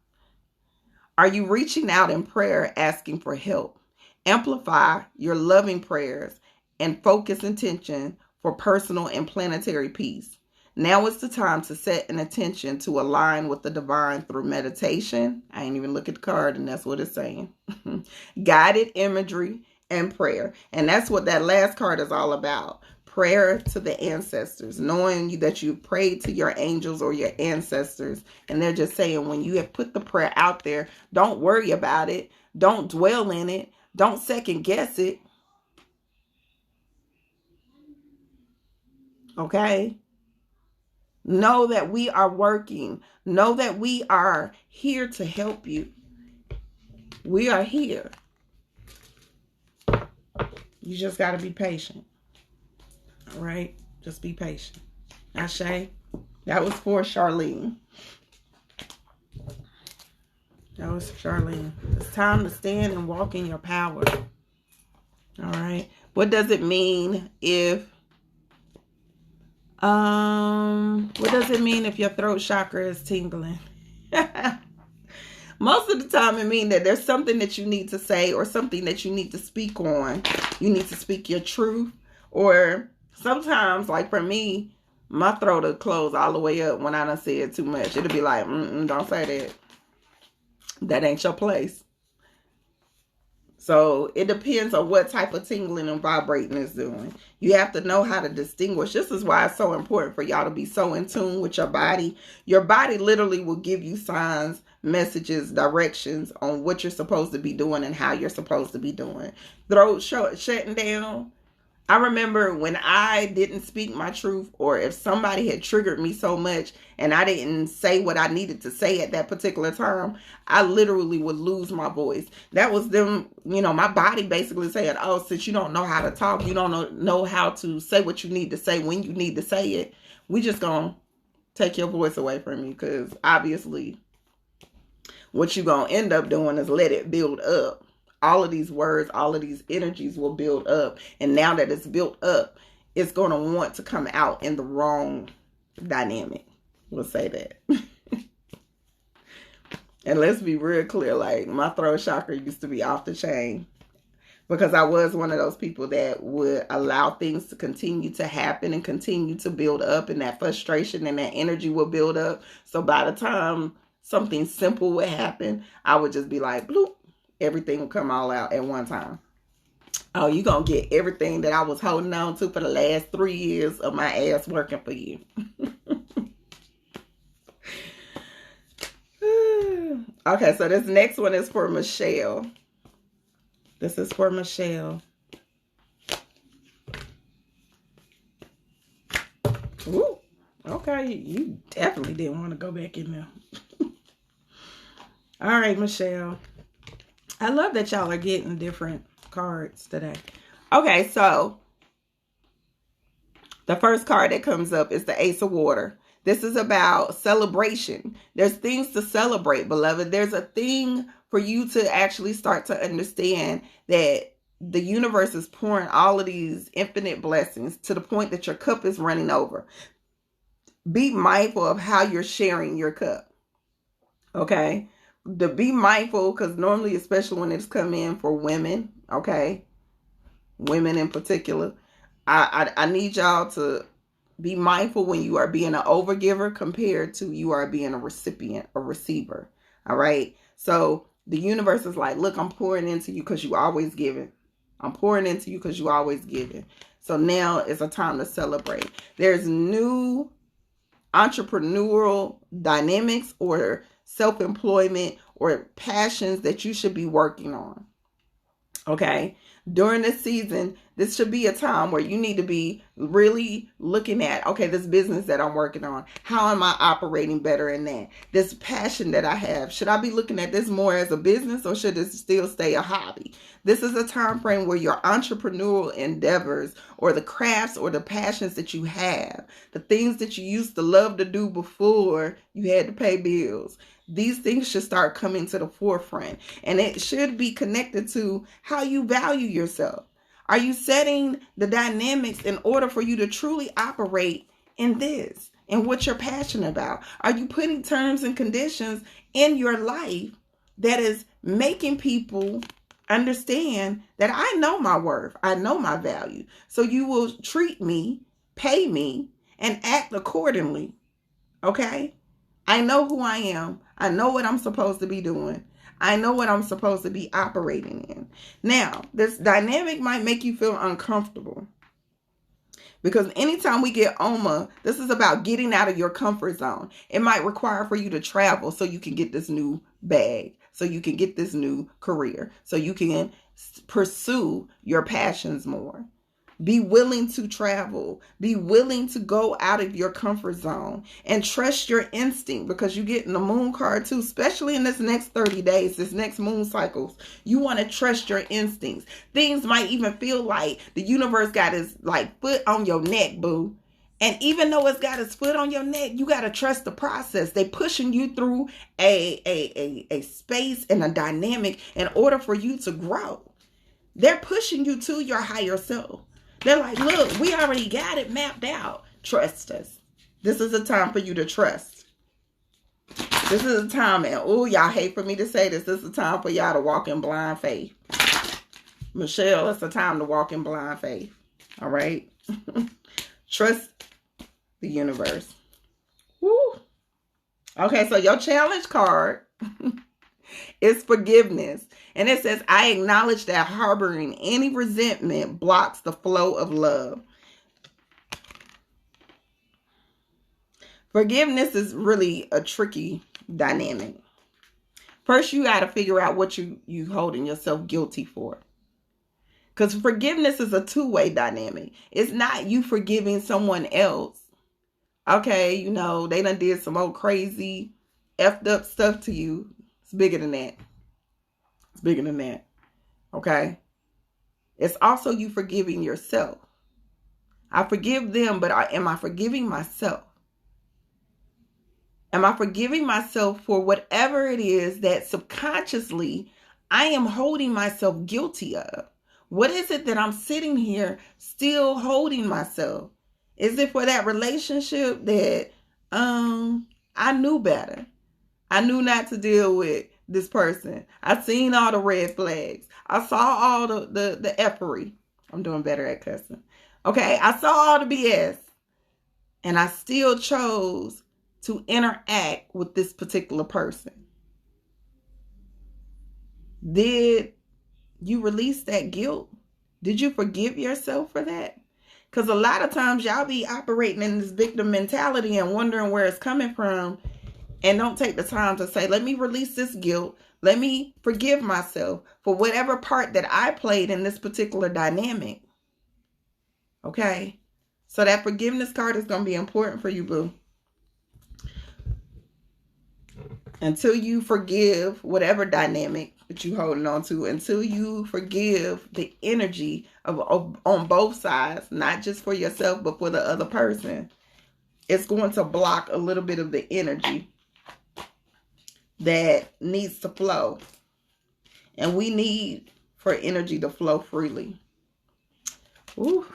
Are you reaching out in prayer, asking for help? Amplify your loving prayers and focus intention for personal and planetary peace. Now is the time to set an intention to align with the divine through meditation. I ain't even look at the card, and that's what it's saying. Guided imagery and prayer. And that's what that last card is all about. Prayer to the ancestors, knowing that you've prayed to your angels or your ancestors, and they're just saying, when you have put the prayer out there, don't worry about it, don't dwell in it, don't second guess it. Okay? Know that we are working. Know that we are here to help you. We are here. You just got to be patient. All right? Just be patient. Ashe? That was for Charlene. That was Charlene. It's time to stand and walk in your power. All right? What does it mean if... what does it mean if your throat chakra is tingling? Most of the time it means that there's something that you need to say or something that you need to speak on. You need to speak your truth. Or sometimes, like for me, my throat will close all the way up when I done said too much. It'll be like, don't say that. That ain't your place. So it depends on what type of tingling and vibrating is doing. You have to know how to distinguish. This is why it's so important for y'all to be so in tune with your body. Your body literally will give you signs, messages, directions on what you're supposed to be doing and how you're supposed to be doing. Throat shutting down. I remember when I didn't speak my truth, or if somebody had triggered me so much and I didn't say what I needed to say at that particular time, I literally would lose my voice. That was them, my body basically saying, oh, since you don't know how to talk, you don't know how to say what you need to say when you need to say it, we just gonna take your voice away from you, because obviously what you're gonna end up doing is let it build up. All of these words, all of these energies will build up. And now that it's built up, it's going to want to come out in the wrong dynamic. We'll say that. And let's be real clear, like my throat chakra used to be off the chain, because I was one of those people that would allow things to continue to happen and continue to build up, and that frustration and that energy will build up. So by the time something simple would happen, I would just be like, bloop. Everything will come all out at one time. Oh, you're going to get everything that I was holding on to for the last 3 years of my ass working for you. Okay, so this next one is for Michelle. This is for Michelle. Ooh, okay, you definitely didn't want to go back in there. All right, Michelle. I love that y'all are getting different cards today. Okay, so the first card that comes up is the Ace of Water. This is about celebration. There's things to celebrate, beloved. There's a thing for you to actually start to understand that the universe is pouring all of these infinite blessings to the point that your cup is running over. Be mindful of how you're sharing your cup. Okay? To be mindful, because normally, especially when it's come in for women, okay, women in particular, I need y'all to be mindful when you are being an overgiver compared to you are being a recipient, a receiver. All right. So the universe is like, look, I'm pouring into you because you always giving. I'm pouring into you because you always giving. So now it's a time to celebrate. There's new entrepreneurial dynamics or self-employment or passions that you should be working on. Okay. During this season, this should be a time where you need to be really looking at, okay, this business that I'm working on, how am I operating better in that? This passion that I have, should I be looking at this more as a business, or should it still stay a hobby? This is a time frame where your entrepreneurial endeavors, or the crafts or the passions that you have, the things that you used to love to do before you had to pay bills, these things should start coming to the forefront. And it should be connected to how you value yourself. Are you setting the dynamics in order for you to truly operate in this and what you're passionate about? Are you putting terms and conditions in your life that is making people understand that I know my worth, I know my value, so you will treat me, pay me, and act accordingly? Okay? I know who I am. I know what I'm supposed to be doing. I know what I'm supposed to be operating in. Now, this dynamic might make you feel uncomfortable, because anytime we get OMA, this is about getting out of your comfort zone. It might require for you to travel so you can get this new bag, so you can get this new career, so you can pursue your passions more. Be willing to travel. Be willing to go out of your comfort zone and trust your instinct, because you get in the moon card too, especially in this next 30 days, this next moon cycles. You want to trust your instincts. Things might even feel like the universe got its foot on your neck, boo. And even though it's got its foot on your neck, you got to trust the process. They pushing you through a space and a dynamic in order for you to grow. They're pushing you to your higher self. They're like, look, we already got it mapped out. Trust us. This is a time for you to trust. This is a time, and oh, y'all hate for me to say this. This is a time for y'all to walk in blind faith. Michelle, it's a time to walk in blind faith. All right? Trust the universe. Woo. Okay, so your challenge card It's forgiveness. And it says, I acknowledge that harboring any resentment blocks the flow of love. Forgiveness is really a tricky dynamic. First, you got to figure out what you holding yourself guilty for. Because forgiveness is a two-way dynamic. It's not you forgiving someone else. Okay, you know, they done did some old crazy, effed up stuff to you. It's bigger than that. It's bigger than that. Okay? It's also you forgiving yourself. I forgive them, but am I forgiving myself? Am I forgiving myself for whatever it is that subconsciously I am holding myself guilty of? What is it that I'm sitting here still holding myself? Is it for that relationship that I knew better? I knew not to deal with this person. I seen all the red flags. I saw all the effery. I'm doing better at cussing. Okay, I saw all the BS. And I still chose to interact with this particular person. Did you release that guilt? Did you forgive yourself for that? Because a lot of times y'all be operating in this victim mentality and wondering where it's coming from, and don't take the time to say, let me release this guilt. Let me forgive myself for whatever part that I played in this particular dynamic. Okay? So that forgiveness card is going to be important for you, boo. Until you forgive whatever dynamic that you holding on to, until you forgive the energy of on both sides, not just for yourself, but for the other person, it's going to block a little bit of the energy that needs to flow. And we need for energy to flow freely. Ooh.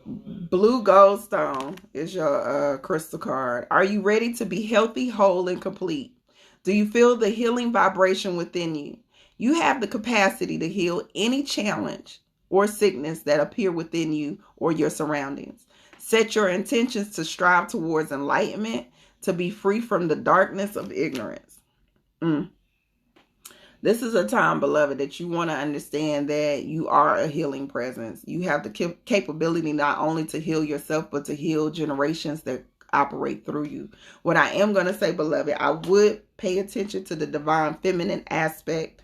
Blue Goldstone is your crystal card. Are you ready to be healthy, whole, and complete? Do you feel the healing vibration within you? You have the capacity to heal any challenge or sickness that appear within you or your surroundings. Set your intentions to strive towards enlightenment, to be free from the darkness of ignorance. This is a time, beloved, that you want to understand that you are a healing presence. You have the capability not only to heal yourself, but to heal generations that operate through you. What I am going to say, beloved, I would pay attention to the divine feminine aspect.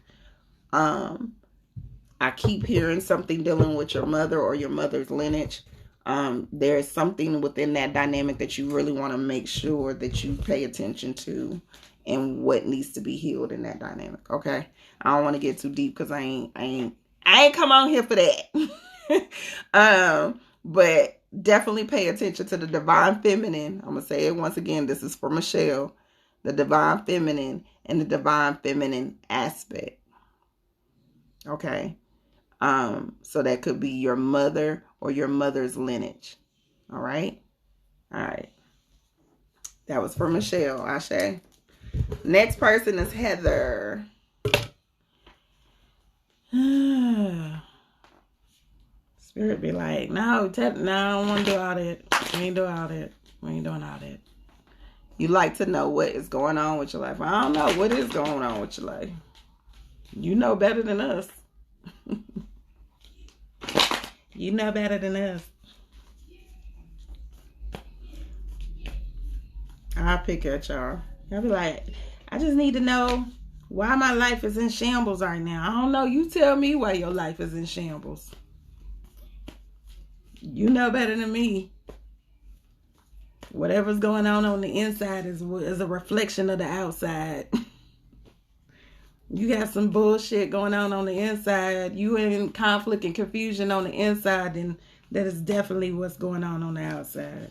I keep hearing something dealing with your mother or your mother's lineage. There's something within that dynamic that you really want to make sure that you pay attention to, and what needs to be healed in that dynamic. Okay, I don't want to get too deep because I ain't come on here for that. But definitely pay attention to the divine feminine. I'm gonna say it once again. This is for Michelle. The divine feminine and the divine feminine aspect. Okay, so that could be your mother or your mother's lineage. All right. That was for Michelle. Ashe. Next person is Heather. Spirit be like, no, I don't want to do all that. We ain't doing all that. We ain't doing all that. You like to know what is going on with your life. I don't know what is going on with your life. You know better than us. You know better than us. I'll pick at y'all. I'll be like, I just need to know why my life is in shambles right now. I don't know. You tell me why your life is in shambles. You know better than me. Whatever's going on the inside is a reflection of the outside. You got some bullshit going on the inside. You in conflict and confusion on the inside, and that is definitely what's going on the outside.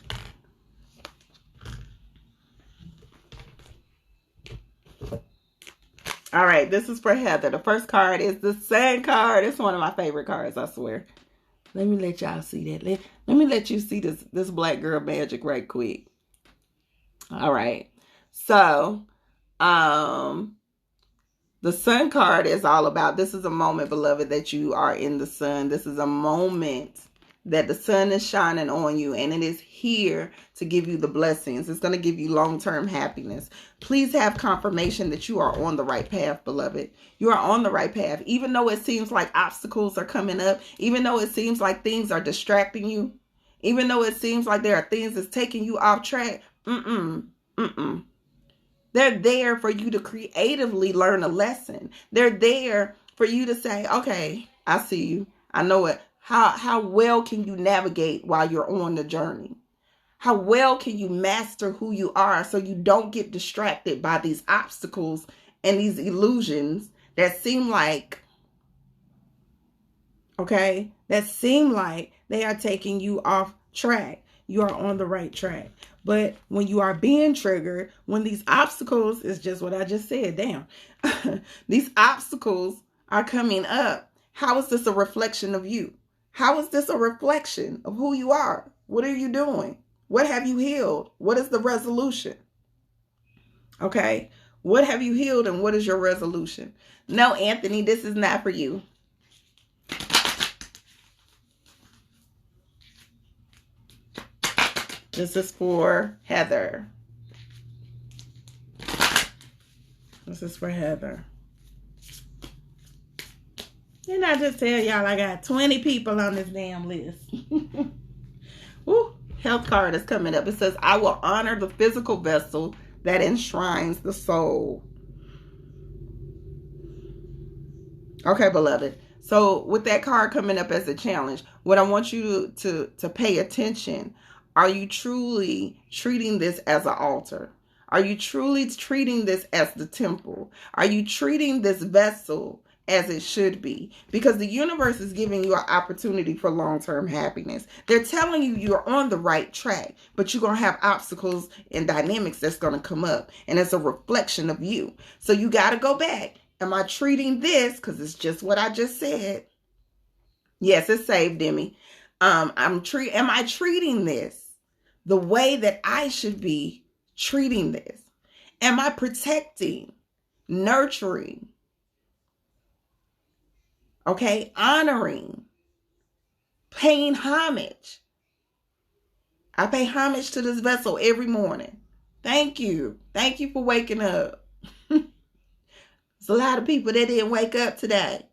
All right, this is for Heather. The first card is the Sun card. It's one of my favorite cards, I swear. Let me let y'all see that. Let me let you see this black girl magic right quick. All right. So, the Sun card is all about, this is a moment, beloved, that you are in the sun. This is a moment that the sun is shining on you, and it is here to give you the blessings. It's going to give you long-term happiness. Please have confirmation that you are on the right path, beloved. You are on the right path. Even though it seems like obstacles are coming up, even though it seems like things are distracting you, even though it seems like there are things that's taking you off track, they're there for you to creatively learn a lesson. They're there for you to say, okay, I see you. I know it. How well can you navigate while you're on the journey? How well can you master who you are so you don't get distracted by these obstacles and these illusions that seem like, that seem like they are taking you off track. You are on the right track. But when you are being triggered, when these obstacles, is just what I just said, damn, these obstacles are coming up, how is this a reflection of you? How is this a reflection of who you are? What are you doing? What have you healed? What is the resolution? Okay, what have you healed and what is your resolution? No, Anthony, this is not for you. This is for Heather. This is for Heather. Didn't I just tell y'all I got 20 people on this damn list? Woo, health card is coming up. It says, I will honor the physical vessel that enshrines the soul. Okay, beloved. So with that card coming up as a challenge, what I want you to pay attention. Are you truly treating this as an altar? Are you truly treating this as the temple? Are you treating this vessel as it should be? Because the universe is giving you an opportunity for long-term happiness. They're telling you you're on the right track, but you're going to have obstacles and dynamics that's going to come up. And it's a reflection of you. So you got to go back. Am I treating this? Because it's just what I just said. Yes, it's saved, Demi. Am I treating this the way that I should be treating this? Am I protecting, nurturing, honoring, paying homage? I pay homage to this vessel every morning. Thank you. Thank you for waking up. There's a lot of people that didn't wake up today.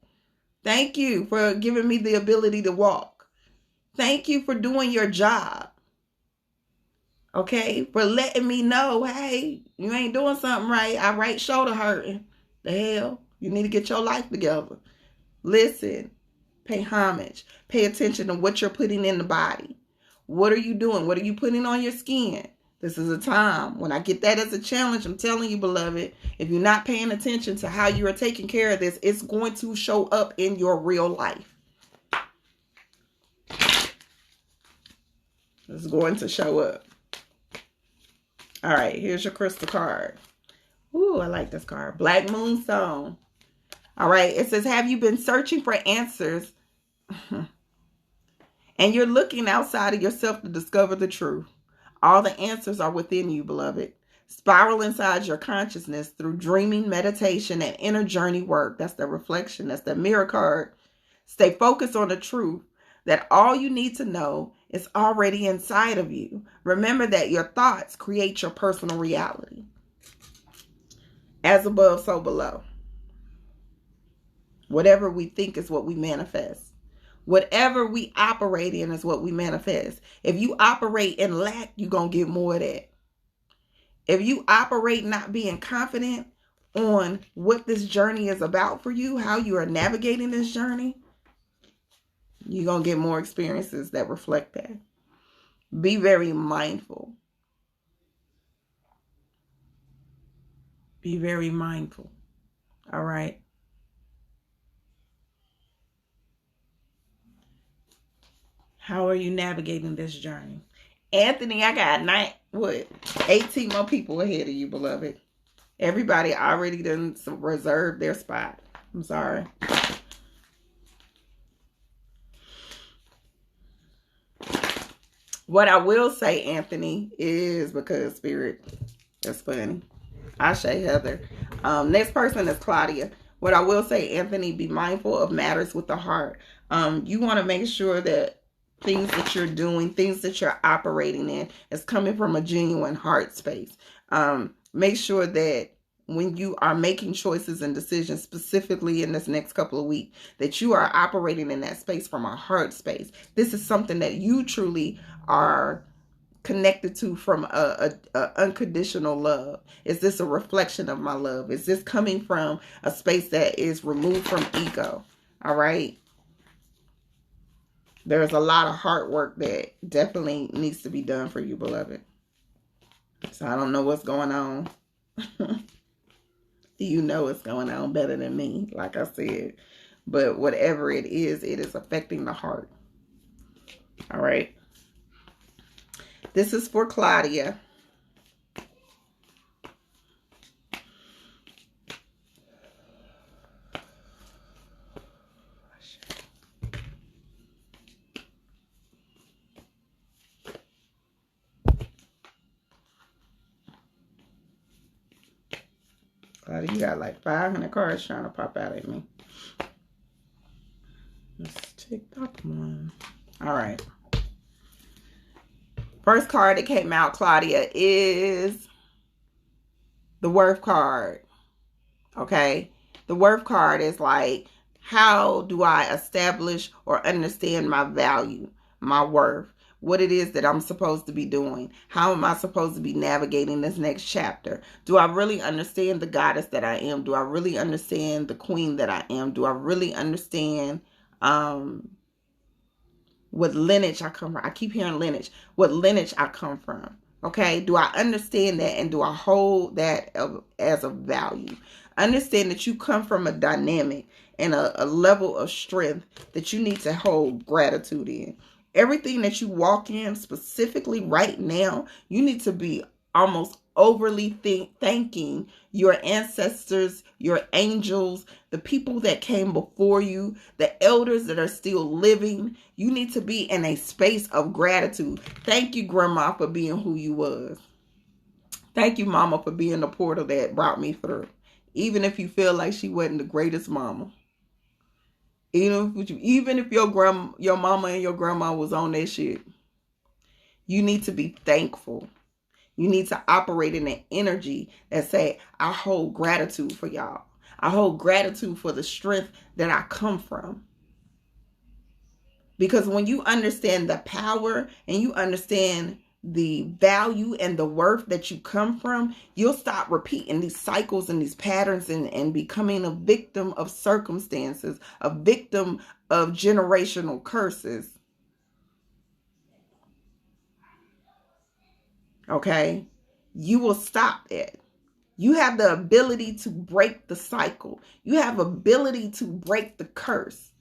Thank you for giving me the ability to walk. Thank you for doing your job. For letting me know, hey, you ain't doing something right. Our right shoulder hurting. The hell? You need to get your life together. Listen, pay homage. Pay attention to what you're putting in the body. What are you doing? What are you putting on your skin? This is a time. When I get that as a challenge, I'm telling you, beloved, if you're not paying attention to how you are taking care of this, it's going to show up in your real life. It's going to show up. All right, here's your crystal card. Ooh, I like this card. Black Moon Stone. All right, it says, have you been searching for answers? And you're looking outside of yourself to discover the truth. All the answers are within you, beloved. Spiral inside your consciousness through dreaming, meditation, and inner journey work. That's the reflection. That's the mirror card. Stay focused on the truth that all you need to know is already inside of you. Remember that your thoughts create your personal reality. As above, so below. Whatever we think is what we manifest. Whatever we operate in is what we manifest. If you operate in lack, you're going to get more of that. If you operate not being confident on what this journey is about for you, how you are navigating this journey, you're going to get more experiences that reflect that. Be very mindful. Be very mindful. All right. How are you navigating this journey? Anthony, I got 18 more people ahead of you, beloved. Everybody already done reserved their spot. I'm sorry. What I will say, Anthony, is because Spirit, that's funny. Ashe, Heather. Next person is Claudia. What I will say, Anthony, be mindful of matters with the heart. You want to make sure that things that you're doing, things that you're operating in is coming from a genuine heart space. Make sure that when you are making choices and decisions, specifically in this next couple of weeks, that you are operating in that space from a heart space. This is something that you truly are connected to from a unconditional love. Is this a reflection of my love? Is this coming from a space that is removed from ego? All right. There's a lot of hard work that definitely needs to be done for you, beloved. So I don't know what's going on. You know what's going on better than me, like I said. But whatever it is affecting the heart. All right. This is for Claudia. Claudia, you got like 500 cards trying to pop out at me. Let's take that one. All right. First card that came out, Claudia, is the Worth card. Okay? The Worth card is like, how do I establish or understand my value, my worth, what it is that I'm supposed to be doing? How am I supposed to be navigating this next chapter? Do I really understand the goddess that I am? Do I really understand the queen that I am? Do I really understand what lineage I come from? I keep hearing lineage. What lineage I come from? Okay, do I understand that, and do I hold that as a value? Understand that you come from a dynamic and a level of strength that you need to hold gratitude in. Everything that you walk in, specifically right now, you need to be almost overly thanking your ancestors, your angels, the people that came before you, the elders that are still living. You need to be in a space of gratitude. Thank you, Grandma, for being who you was. Thank you, Mama, for being the portal that brought me through. Even if you feel like she wasn't the greatest mama. Even if your mama and your grandma was on that shit. You need to be thankful. You need to operate in an energy that say, I hold gratitude for y'all. I hold gratitude for the strength that I come from. Because when you understand the power and you understand the value and the worth that you come from, you'll stop repeating these cycles and these patterns and becoming a victim of circumstances, a victim of generational curses. Okay? You will stop that. You have the ability to break the cycle. You have ability to break the curse.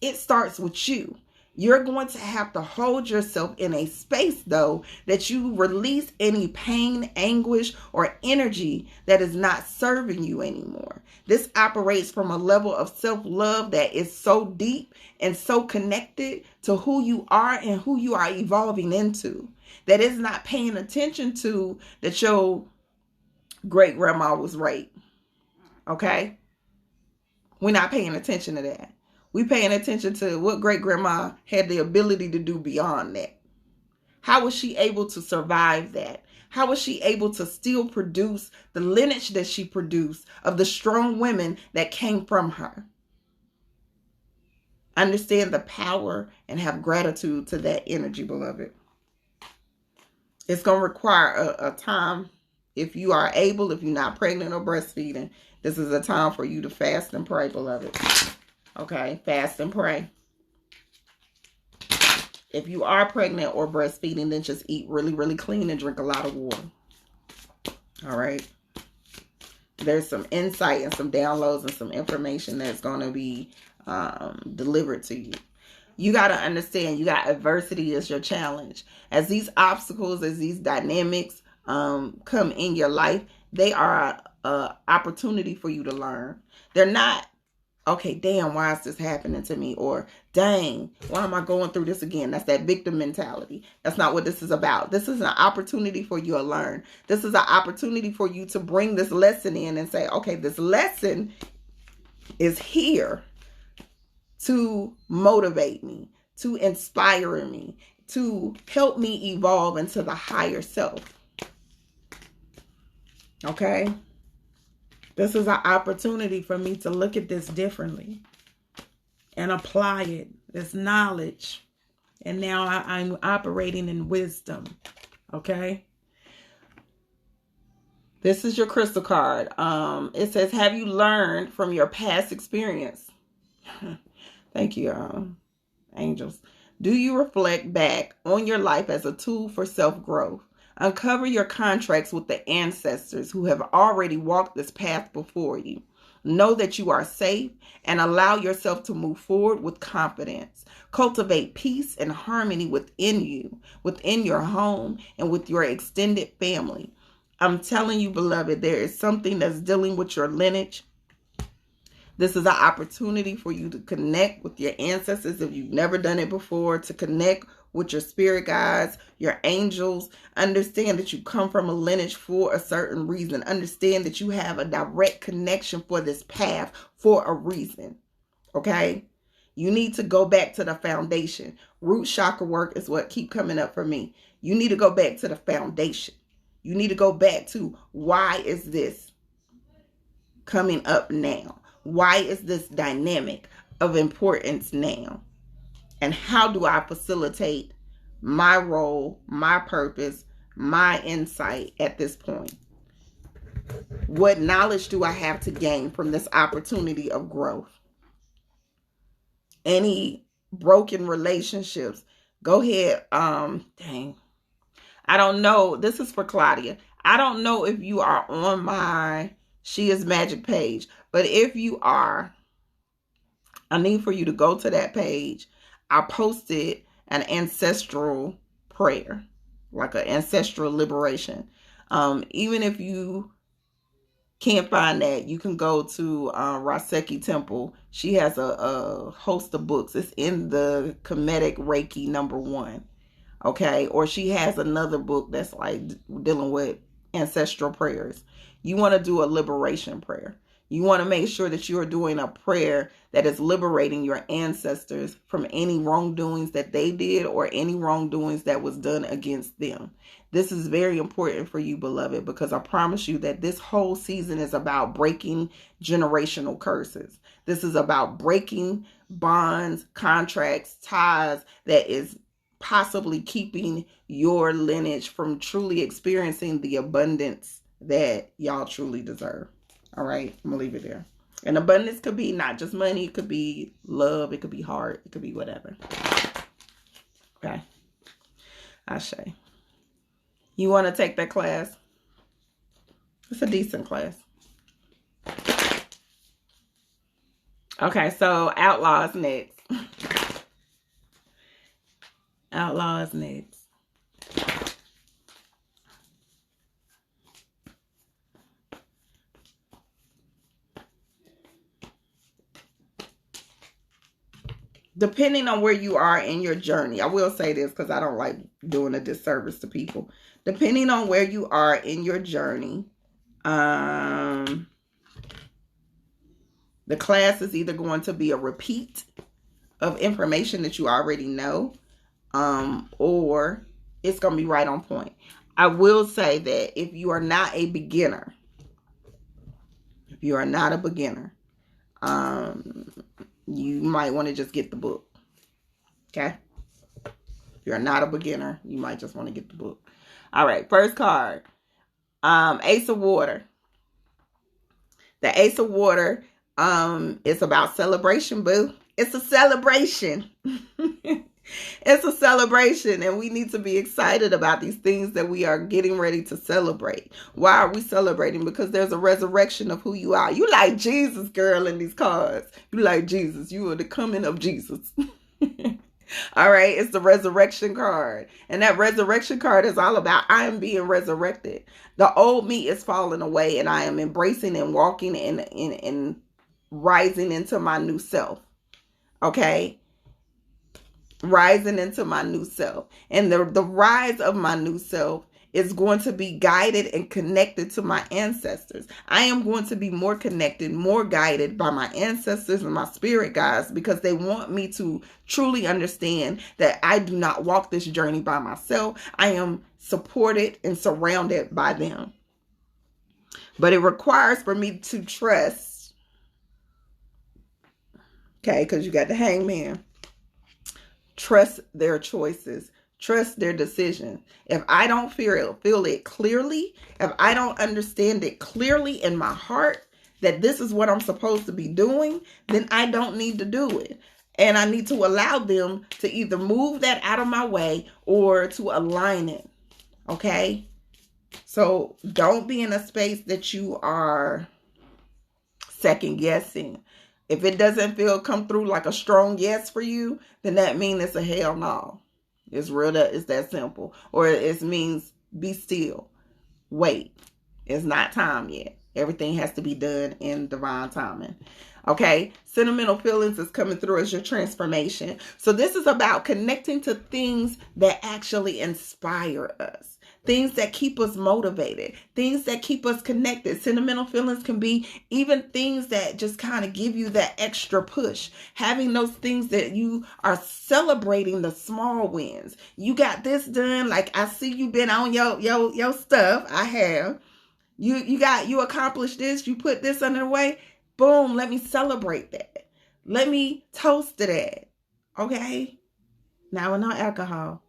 It starts with you. You're going to have to hold yourself in a space, though, that you release any pain, anguish, or energy that is not serving you anymore. This operates from a level of self-love that is so deep and so connected to who you are and who you are evolving into, that is not paying attention to that your great grandma was raped. Okay? We're not paying attention to that. We're paying attention to what great grandma had the ability to do beyond that. How was she able to survive that? How was she able to still produce the lineage that she produced of the strong women that came from her? Understand the power and have gratitude to that energy, beloved. It's going to require a time. If you are able, if you're not pregnant or breastfeeding, this is a time for you to fast and pray, beloved. Okay, fast and pray. If you are pregnant or breastfeeding, then just eat really, really clean and drink a lot of water. All right. There's some insight and some downloads and some information that's going to be delivered to you. You got to understand, you got adversity as your challenge. As these obstacles, as these dynamics come in your life, they are an opportunity for you to learn. They're not, okay, damn, why is this happening to me? Or, dang, why am I going through this again? That's that victim mentality. That's not what this is about. This is an opportunity for you to learn. This is an opportunity for you to bring this lesson in and say, okay, this lesson is here to motivate me, to inspire me, to help me evolve into the higher self. Okay? This is an opportunity for me to look at this differently and apply it, this knowledge. And now I'm operating in wisdom. Okay? This is your crystal card. It says, have you learned from your past experience? Thank you, angels. Do you reflect back on your life as a tool for self-growth? Uncover your contracts with the ancestors who have already walked this path before you. Know that you are safe and allow yourself to move forward with confidence. Cultivate peace and harmony within you, within your home, and with your extended family. I'm telling you, beloved, there is something that's dealing with your lineage. This is an opportunity for you to connect with your ancestors if you've never done it before, to connect with your spirit guides, your angels. Understand that you come from a lineage for a certain reason. Understand that you have a direct connection for this path for a reason. Okay? You need to go back to the foundation. Root chakra work is what keep coming up for me. You need to go back to the foundation. You need to go back to, why is this coming up now? Why is this dynamic of importance now? And how do I facilitate my role, my purpose, my insight at this point? What knowledge do I have to gain from this opportunity of growth? Any broken relationships? Go ahead. Dang. I don't know. This is for Claudia. I don't know if you are on my She Is Magic page, but if you are, I need for you to go to that page. I posted an ancestral prayer, like an ancestral liberation. Even if you can't find that, you can go to Raseki Temple. She has a host of books. It's in the Kemetic Reiki #1. Okay, or she has another book that's like dealing with ancestral prayers. You want to do a liberation prayer. You want to make sure that you are doing a prayer that is liberating your ancestors from any wrongdoings that they did or any wrongdoings that was done against them. This is very important for you, beloved, because I promise you that this whole season is about breaking generational curses. This is about breaking bonds, contracts, ties that is possibly keeping your lineage from truly experiencing the abundance that y'all truly deserve. All right, I'm gonna leave it there. And abundance could be not just money, it could be love, it could be heart, it could be whatever. Okay, Ashe. You want to take that class? It's a decent class. Okay, so Outlaw's next. Outlaw's next. Depending on where you are in your journey, I will say this because I don't like doing a disservice to people. Depending on where you are in your journey, the class is either going to be a repeat of information that you already know, or it's going to be right on point. I will say that if you are not a beginner, you might want to just get the book. Okay? If you're not a beginner, you might just want to get the book. All right, first card. Ace of Water. The Ace of Water is about celebration, boo. It's a celebration. It's a celebration, and we need to be excited about these things that we are getting ready to celebrate. Why are we celebrating? Because there's a resurrection of who you are. You like Jesus, girl, in these cards. You like Jesus. You are the coming of Jesus. All right, it's the resurrection card. And that resurrection card is all about I am being resurrected. The old me is falling away, and I am embracing and walking and rising into my new self. Okay? Rising into my new self. And the rise of my new self is going to be guided and connected to my ancestors. I am going to be more connected, more guided by my ancestors and my spirit guides, because they want me to truly understand that I do not walk this journey by myself. I am supported and surrounded by them. But it requires for me to trust, okay, because you got the hangman. Trust their choices. Trust their decision. If I don't feel it clearly, if I don't understand it clearly in my heart that this is what I'm supposed to be doing, then I don't need to do it. And I need to allow them to either move that out of my way or to align it. Okay? So don't be in a space that you are second guessing. If it doesn't come through like a strong yes for you, then that means it's a hell no. It's that simple. Or it means be still. Wait. It's not time yet. Everything has to be done in divine timing. Okay? Sentimental feelings is coming through as your transformation. So this is about connecting to things that actually inspire us. Things that keep us motivated. Things that keep us connected. Sentimental feelings can be even things that just kind of give you that extra push. Having those things that you are celebrating the small wins. You got this done. Like I see you been on your stuff. I have. You accomplished this. You put this under the way. Boom. Let me celebrate that. Let me toast to that. Okay? Now with no alcohol.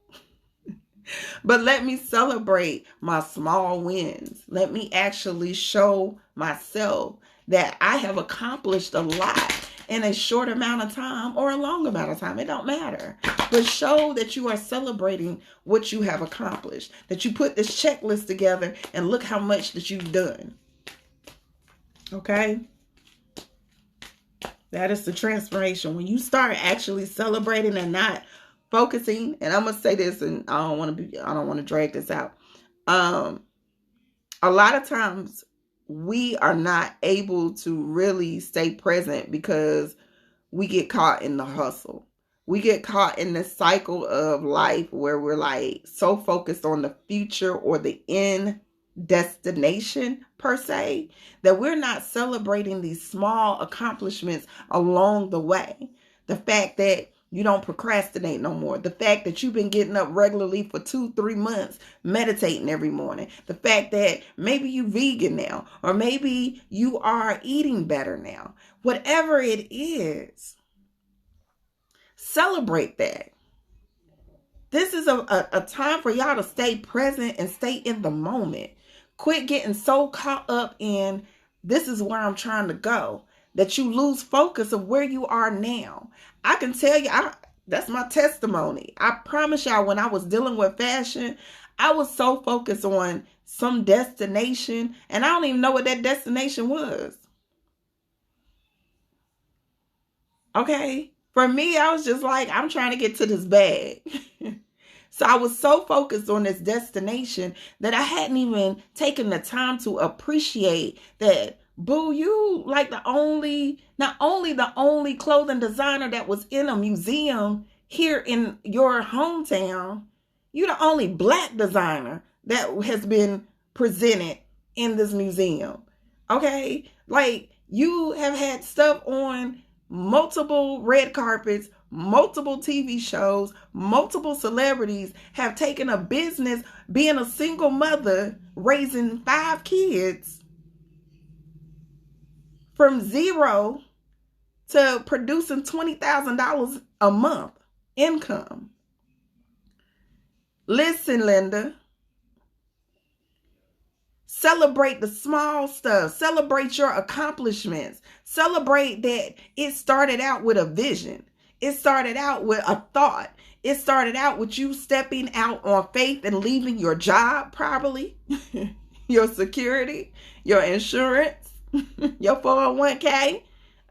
But let me celebrate my small wins. Let me actually show myself that I have accomplished a lot in a short amount of time or a long amount of time. It don't matter. But show that you are celebrating what you have accomplished. That you put this checklist together and look how much that you've done. Okay? That is the transformation. When you start actually celebrating and not focusing, and I'm gonna say this, and I don't want to drag this out. A lot of times we are not able to really stay present because we get caught in the hustle. We get caught in this cycle of life where we're like so focused on the future or the end destination per se, that we're not celebrating these small accomplishments along the way. The fact that you don't procrastinate no more. The fact that you've been getting up regularly for 2-3 months, meditating every morning. The fact that maybe you vegan now, or maybe you are eating better now. Whatever it is, celebrate that. This is a time for y'all to stay present and stay in the moment. Quit getting so caught up in this is where I'm trying to go, that you lose focus of where you are now. I can tell you, that's my testimony. I promise y'all, when I was dealing with fashion, I was so focused on some destination, and I don't even know what that destination was. Okay? For me, I was just like, I'm trying to get to this bag. So I was so focused on this destination that I hadn't even taken the time to appreciate that, boo, you like not only the only clothing designer that was in a museum here in your hometown, you're the only Black designer that has been presented in this museum. Okay? Like, you have had stuff on multiple red carpets, multiple TV shows, multiple celebrities have taken a business, being a single mother, raising 5 kids, from zero to producing $20,000 a month income. Listen, Linda. Celebrate the small stuff. Celebrate your accomplishments. Celebrate that it started out with a vision. It started out with a thought. It started out with you stepping out on faith and leaving your job, probably, your security, your insurance, your 401k.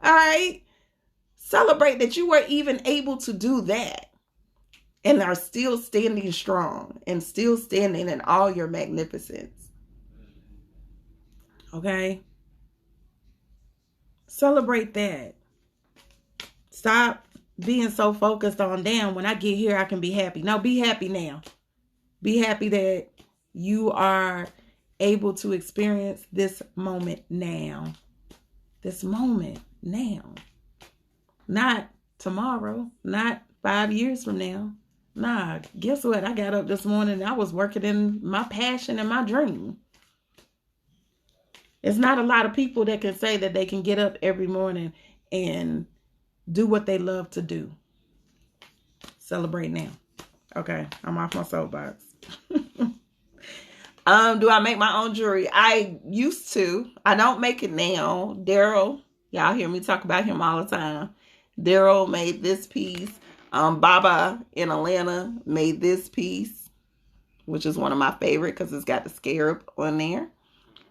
All right. Celebrate that you were even able to do that and are still standing strong and still standing in all your magnificence. Okay? Celebrate that. Stop being so focused on, damn, when I get here, I can be happy. No, be happy now. Be happy that You are able to experience this moment now. This moment now. Not tomorrow. Not 5 years from now. Nah, guess what? I got up this morning and I was working in my passion and my dream. It's not a lot of people that can say that they can get up every morning and do what they love to do. Celebrate now. Okay, I'm off my soapbox. Do I make my own jewelry? I used to. I don't make it now. Daryl, y'all hear me talk about him all the time. Daryl made this piece. Baba in Atlanta made this piece, which is one of my favorite because it's got the scarab on there.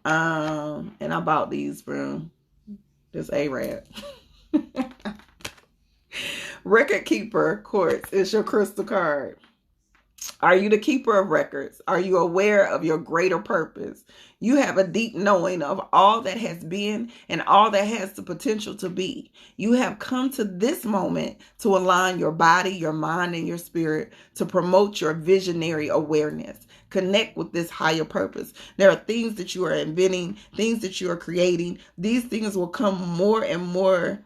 And I bought these from this Arab. Record keeper quartz is your crystal card. Are you the keeper of records? Are you aware of your greater purpose? You have a deep knowing of all that has been and all that has the potential to be. You have come to this moment to align your body, your mind, and your spirit to promote your visionary awareness. Connect with this higher purpose. There are things that you are inventing, things that you are creating. These things will come more and more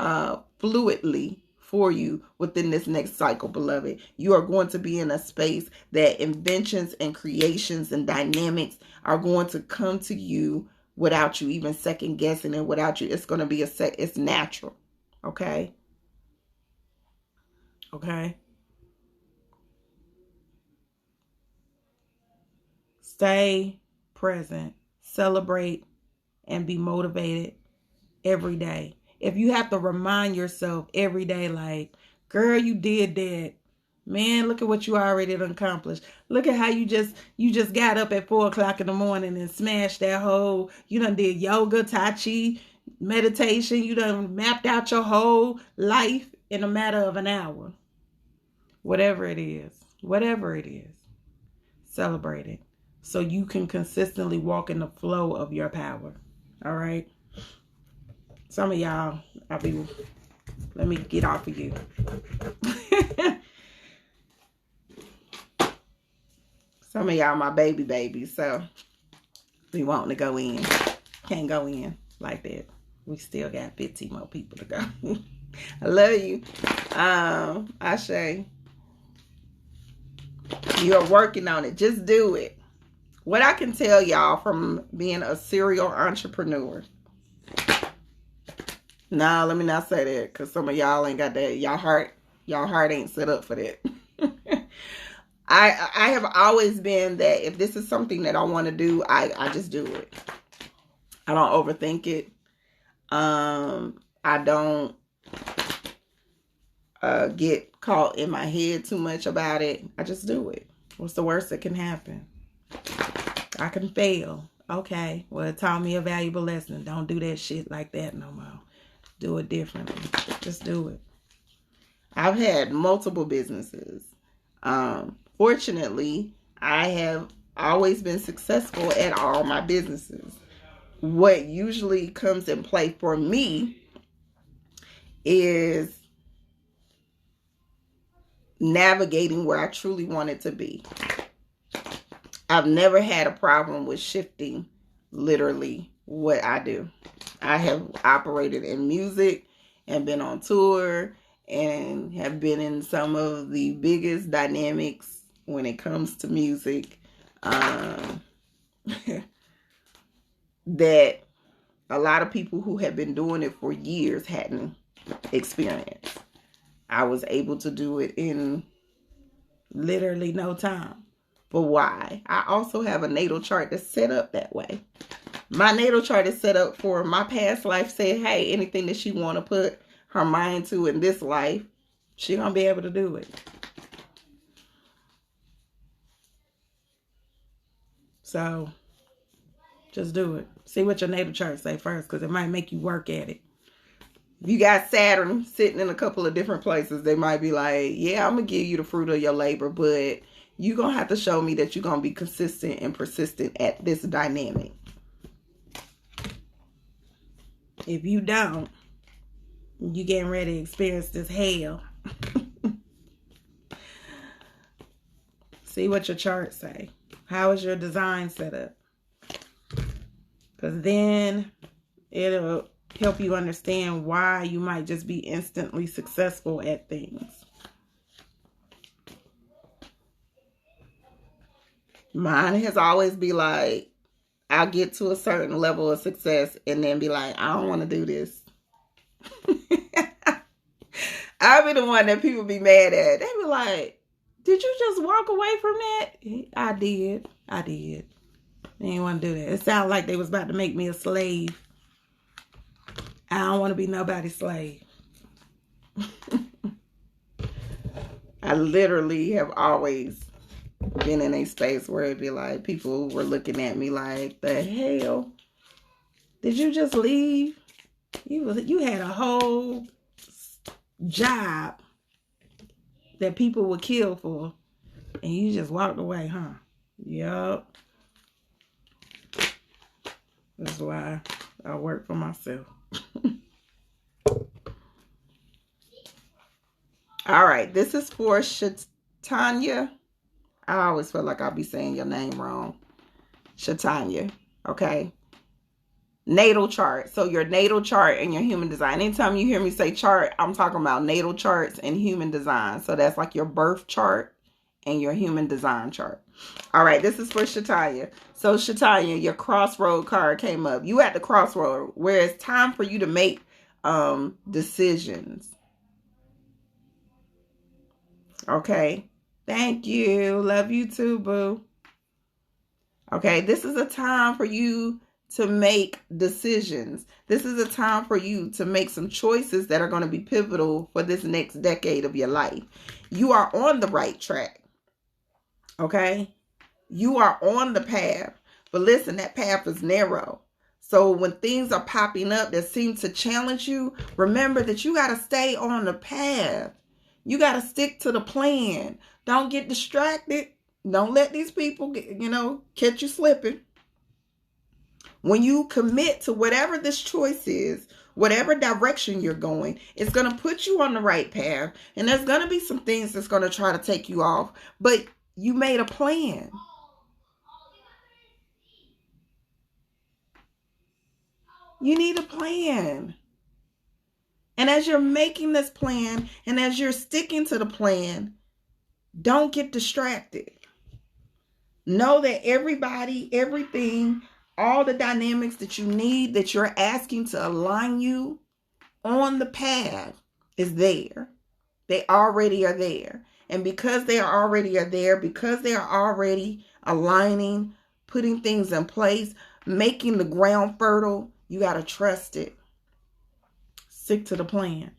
fluidly for you within this next cycle, beloved. You are going to be in a space that inventions and creations and dynamics are going to come to you without you even second guessing it, without you. It's going to be it's natural. Okay. Okay. Stay present, celebrate, and be motivated every day. If you have to remind yourself every day, like, girl, you did that. Man, look at what you already accomplished. Look at how you just got up at 4 o'clock in the morning and smashed that whole, you done did yoga, tai chi, meditation. You done mapped out your whole life in a matter of an hour. Whatever it is, celebrate it so you can consistently walk in the flow of your power. All right. Some of y'all, let me get off of you. Some of y'all my babies, so we want to go in. Can't go in like that. We still got 15 more people to go. I love you. Ashe. You're working on it. Just do it. What I can tell y'all from being a serial entrepreneur. Nah, let me not say that because some of y'all ain't got that. Y'all heart ain't set up for that. I have always been that if this is something that I want to do, I just do it. I don't overthink it. I don't get caught in my head too much about it. I just do it. What's the worst that can happen? I can fail. Okay, well, it taught me a valuable lesson. Don't do that shit like that no more. Do it differently. Just do it. I've had multiple businesses. Fortunately, I have always been successful at all my businesses. What usually comes in play for me is navigating where I truly want it to be. I've never had a problem with shifting literally what I do. I have operated in music and been on tour and have been in some of the biggest dynamics when it comes to music that a lot of people who have been doing it for years hadn't experienced. I was able to do it in literally no time. But why? I also have a natal chart that's set up that way. My natal chart is set up for my past life. Say, hey, anything that she want to put her mind to in this life, she gonna be able to do it. So, just do it. See what your natal chart say first, because it might make you work at it. If you got Saturn sitting in a couple of different places, they might be like, yeah, I'm gonna give you the fruit of your labor, but you're gonna have to show me that you're gonna be consistent and persistent at this dynamic. If you don't, you getting ready to experience this hell. See what your charts say. How is your design set up? Because then it'll help you understand why you might just be instantly successful at things. Mine has always be like, I'll get to a certain level of success and then be like, I don't want to do this. I'll be the one that people be mad at. They be like, did you just walk away from that? I did. They didn't want to do that. It sounded like they was about to make me a slave. I don't want to be nobody's slave. I literally have always been in a space where it'd be like, people were looking at me like, the hell? Did you just leave? You had a whole job that people would kill for, and you just walked away, huh? Yup. That's why I work for myself. All right, this is for Shatanya. I always feel like I'll be saying your name wrong. Shatanya, okay? Natal chart. So your natal chart and your human design. Anytime you hear me say chart, I'm talking about natal charts and human design. So that's like your birth chart and your human design chart. All right, this is for Shatanya. So Shatanya, your crossroad card came up. You at the crossroad where it's time for you to make decisions. Okay. Thank you. Love you too, boo. Okay, this is a time for you to make decisions. This is a time for you to make some choices that are going to be pivotal for this next decade of your life. You are on the right track. Okay? You are on the path. But listen, that path is narrow. So when things are popping up that seem to challenge you, remember that you got to stay on the path. You got to stick to the plan. Don't get distracted. Don't let these people catch you slipping. When you commit to whatever this choice is, whatever direction you're going, it's going to put you on the right path. And there's going to be some things that's going to try to take you off. But you made a plan. You need a plan. And as you're making this plan and as you're sticking to the plan, don't get distracted. Know that everybody, everything, all the dynamics that you need, that you're asking to align you on the path is there. They already are there. And because they already are there, because they are already aligning, putting things in place, making the ground fertile, you got to trust it. Stick to the plan.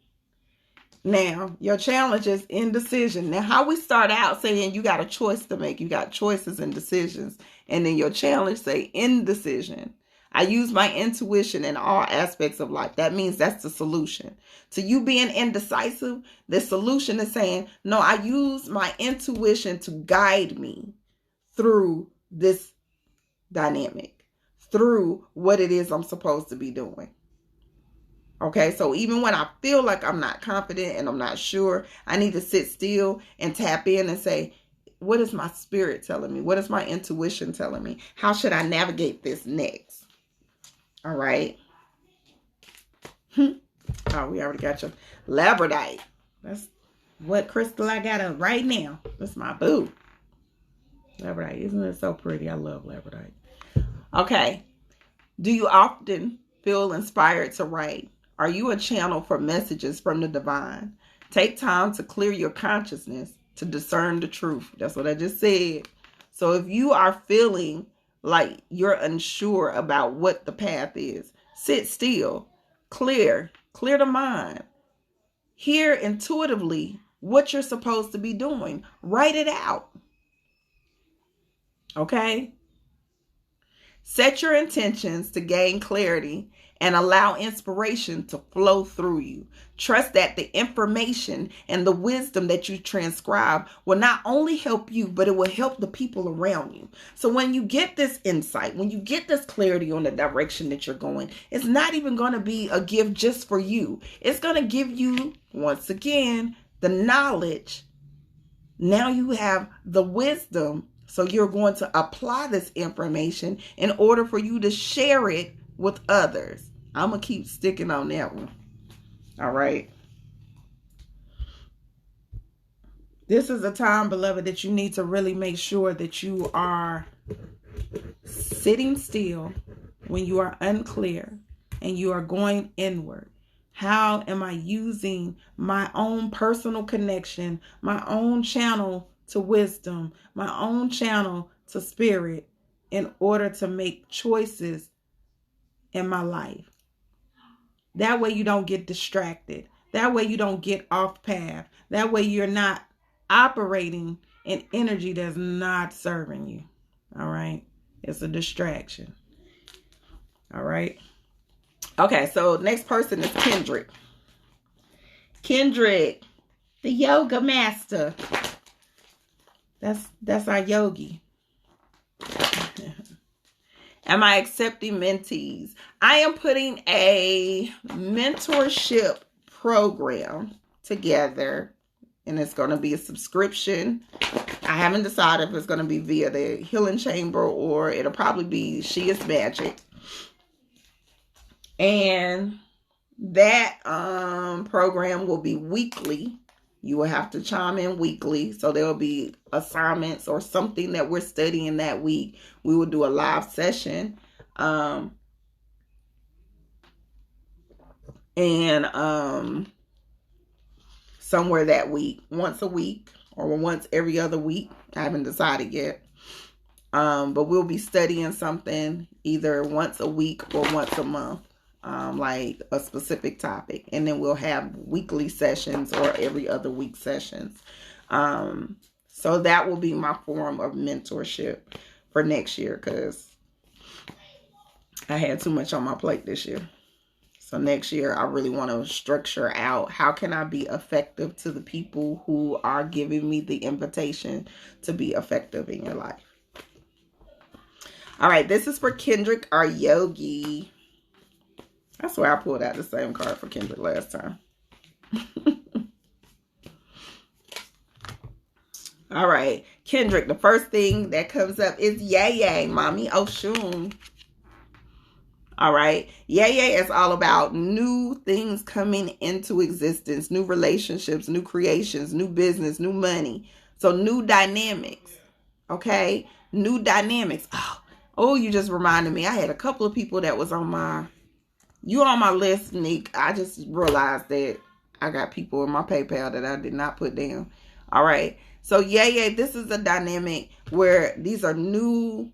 Now, your challenge is indecision. Now, how we start out saying you got a choice to make. You got choices and decisions. And then your challenge say indecision. I use my intuition in all aspects of life. That means that's the solution. To you being indecisive, the solution is saying, no, I use my intuition to guide me through this dynamic, through what it is I'm supposed to be doing. Okay, so even when I feel like I'm not confident and I'm not sure, I need to sit still and tap in and say, what is my spirit telling me? What is my intuition telling me? How should I navigate this next? All right. Oh, we already got your labradorite. That's what crystal I got right now. That's my boo. Labradorite. Isn't it so pretty? I love labradorite. Okay. Do you often feel inspired to write? Are you a channel for messages from the divine? Take time to clear your consciousness to discern the truth. That's what I just said. So if you are feeling like you're unsure about what the path is, sit still, clear the mind. Hear intuitively what you're supposed to be doing. Write it out. Okay? Set your intentions to gain clarity and allow inspiration to flow through you. Trust that the information and the wisdom that you transcribe will not only help you, but it will help the people around you. So when you get this insight, when you get this clarity on the direction that you're going, it's not even going to be a gift just for you. It's going to give you, once again, the knowledge. Now you have the wisdom So you're going to apply this information in order for you to share it with others. I'm going to keep sticking on that one. All right. This is a time, beloved, that you need to really make sure that you are sitting still when you are unclear and you are going inward. How am I using my own personal connection, my own channel to wisdom, my own channel to spirit in order to make choices in my life? That way you don't get distracted. That way you don't get off path. That way you're not operating in energy that's not serving you. All right. It's a distraction. All right. Okay. So next person is Kendrick. Kendrick, the yoga master. That's our yogi. Am I accepting mentees? I am putting a mentorship program together, and it's going to be a subscription. I haven't decided if it's going to be via the Healing Chamber or it'll probably be She Is Magic. And that program will be weekly. You will have to chime in weekly. So there will be assignments or something that we're studying that week. We will do a live session. Somewhere that week, once a week or once every other week. I haven't decided yet. But we'll be studying something either once a week or once a month. Like a specific topic, and then we'll have weekly sessions or every other week sessions. So that will be my form of mentorship for next year, because I had too much on my plate this year. So next year I really want to structure out how can I be effective to the people who are giving me the invitation to be effective in your life. All right, this is for Kendrick, our yogi. I swear I pulled out the same card for Kendrick last time. All right. Kendrick, the first thing that comes up is Yay, Mommy Oshun. All right. Yay is all about new things coming into existence, new relationships, new creations, new business, new money. So new dynamics. Okay. New dynamics. Oh, you just reminded me. I had a couple of people that was on my... You on my list, Nick. I just realized that I got people in my PayPal that I did not put down. All right. So, this is a dynamic where these are new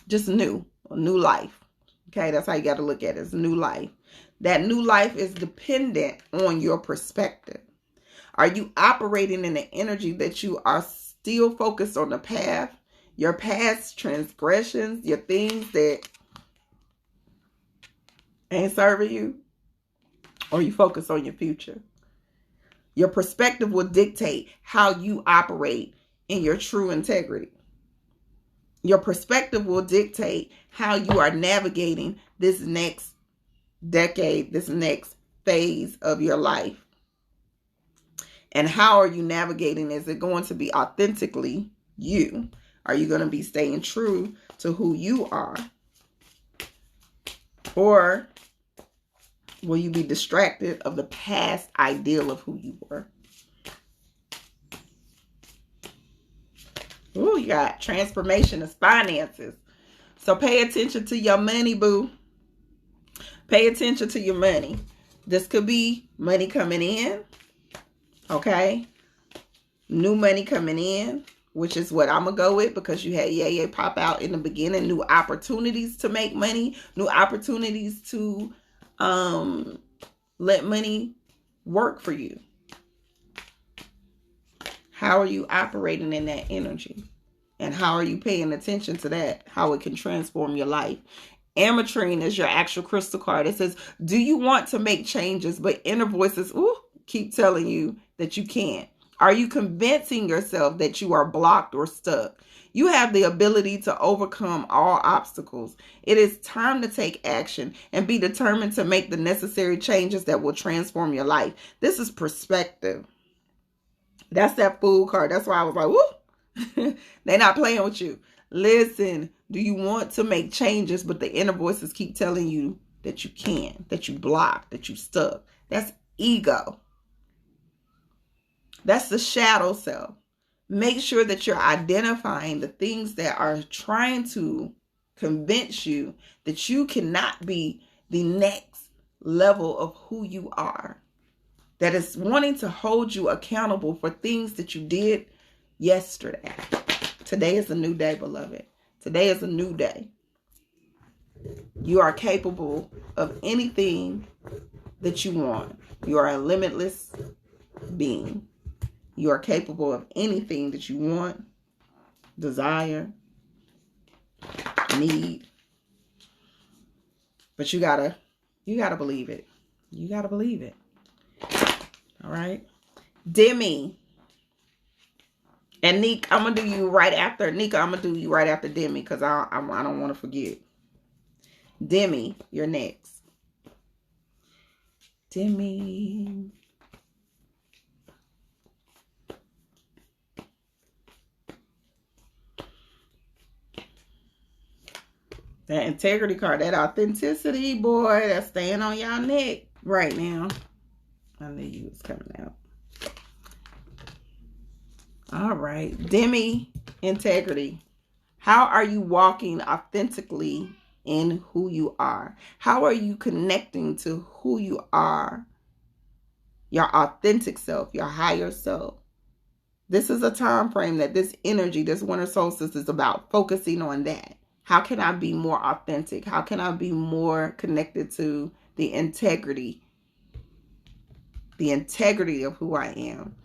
life. Okay. That's how you got to look at it. It's new life. That new life is dependent on your perspective. Are you operating in the energy that you are still focused on the path, your past transgressions, your things that ain't serving you, or you focus on your future? Your perspective will dictate how you operate in your true integrity. Your perspective will dictate how you are navigating this next decade, this next phase of your life. And how are you navigating? Is it going to be authentically you? Are you going to be staying true to who you are? Or will you be distracted of the past ideal of who you were? Ooh, you got transformation of finances. So pay attention to your money, boo. Pay attention to your money. This could be money coming in. Okay. New money coming in, which is what I'm going to go with, because you had Yay pop out in the beginning. New opportunities to make money. New opportunities to let money work for you. How are you operating in that energy? And how are you paying attention to that? How it can transform your life. Ametrine is your actual crystal card. It says, do you want to make changes, but inner voices keep telling you that you can't? Are you convincing yourself that you are blocked or stuck? You have the ability to overcome all obstacles. It is time to take action and be determined to make the necessary changes that will transform your life. This is perspective. That's that Fool card. That's why I was like, woo. They're not playing with you. Listen, do you want to make changes, but the inner voices keep telling you that you can't, that you block, that you stuck? That's ego. That's the shadow self. Make sure that you're identifying the things that are trying to convince you that you cannot be the next level of who you are. That is wanting to hold you accountable for things that you did yesterday. Today is a new day, beloved. Today is a new day. You are capable of anything that you want. You are a limitless being. You are capable of anything that you want, desire, need. But you gotta believe it. You gotta believe it. All right. Demi. And Nick, I'm gonna do you right after. Nika, I'm gonna do you right after Demi because I don't want to forget. Demi, you're next. Demi. That integrity card, that authenticity, boy, that's staying on y'all neck right now. I knew you was coming out. All right. Demi, integrity. How are you walking authentically in who you are? How are you connecting to who you are? Your authentic self, your higher self. This is a time frame that this energy, this winter solstice is about focusing on that. How can I be more authentic? How can I be more connected to the integrity of who I am?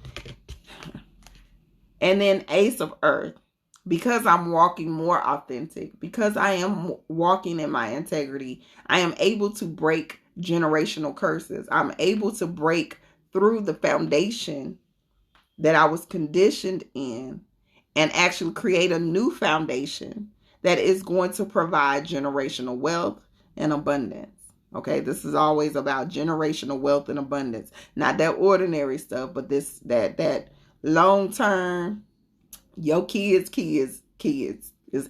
And then Ace of Earth. Because I'm walking more authentic, because I am walking in my integrity, I am able to break generational curses. I'm able to break through the foundation that I was conditioned in and actually create a new foundation that is going to provide generational wealth and abundance. Okay, this is always about generational wealth and abundance. Not that ordinary stuff, but that long term, your kids is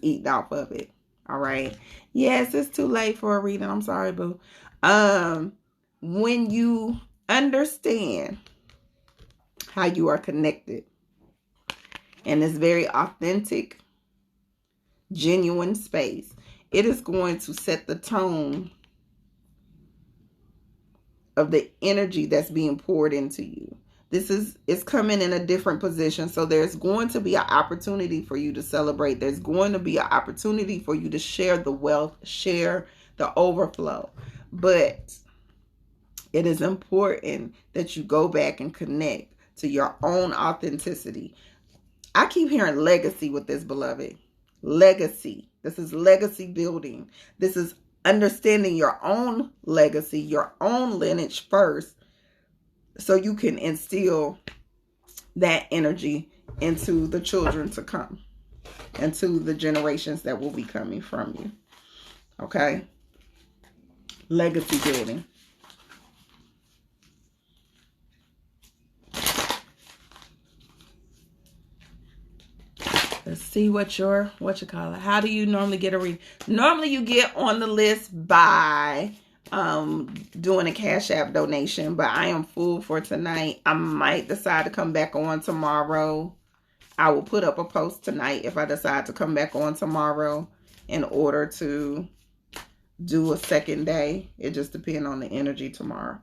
eating off of it. All right. Yes, it's too late for a reading. I'm sorry, boo. When you understand how you are connected in this very authentic, genuine space, it is going to set the tone of the energy that's being poured into you. It's coming in a different position. So there's going to be an opportunity for you to celebrate. There's going to be an opportunity for you to share the wealth, share the overflow. But it is important that you go back and connect to your own authenticity. I keep hearing legacy with this, beloved. Legacy. This is legacy building. This is understanding your own legacy, your own lineage first, so you can instill that energy into the children to come, into the generations that will be coming from you. Okay? Legacy building. Let's see what you call it. How do you normally get a read? Normally you get on the list by doing a Cash App donation, but I am full for tonight. I might decide to come back on tomorrow. I will put up a post tonight if I decide to come back on tomorrow in order to do a second day. It just depends on the energy tomorrow.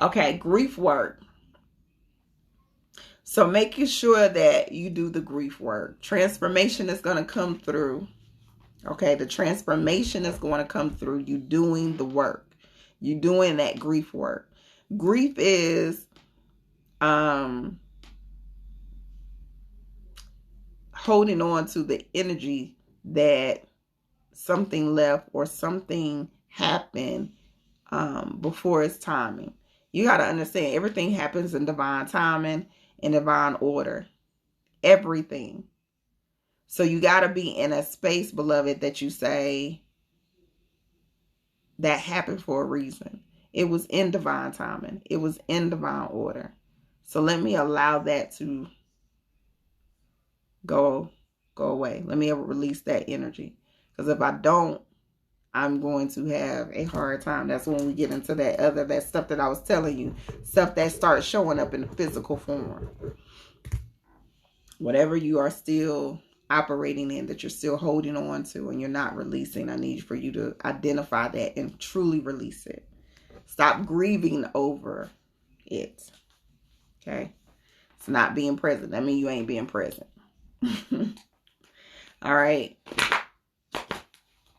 Okay, grief work. So making sure that you do the grief work. Transformation is going to come through. Okay, the transformation is going to come through you doing the work. You doing that grief work. Grief is holding on to the energy that something left or something happened before its timing. You got to understand everything happens in divine timing, in divine order. Everything. So you got to be in a space, beloved, that you say, that happened for a reason. It was in divine timing. It was in divine order. So let me allow that to go away. Let me release that energy. Because if I don't, I'm going to have a hard time. That's when we get into that stuff that I was telling you. Stuff that starts showing up in physical form. Whatever you are still operating in, that you're still holding on to and you're not releasing, I need for you to identify that and truly release it. Stop grieving over it. Okay? It's not being present. That means you ain't being present. All right.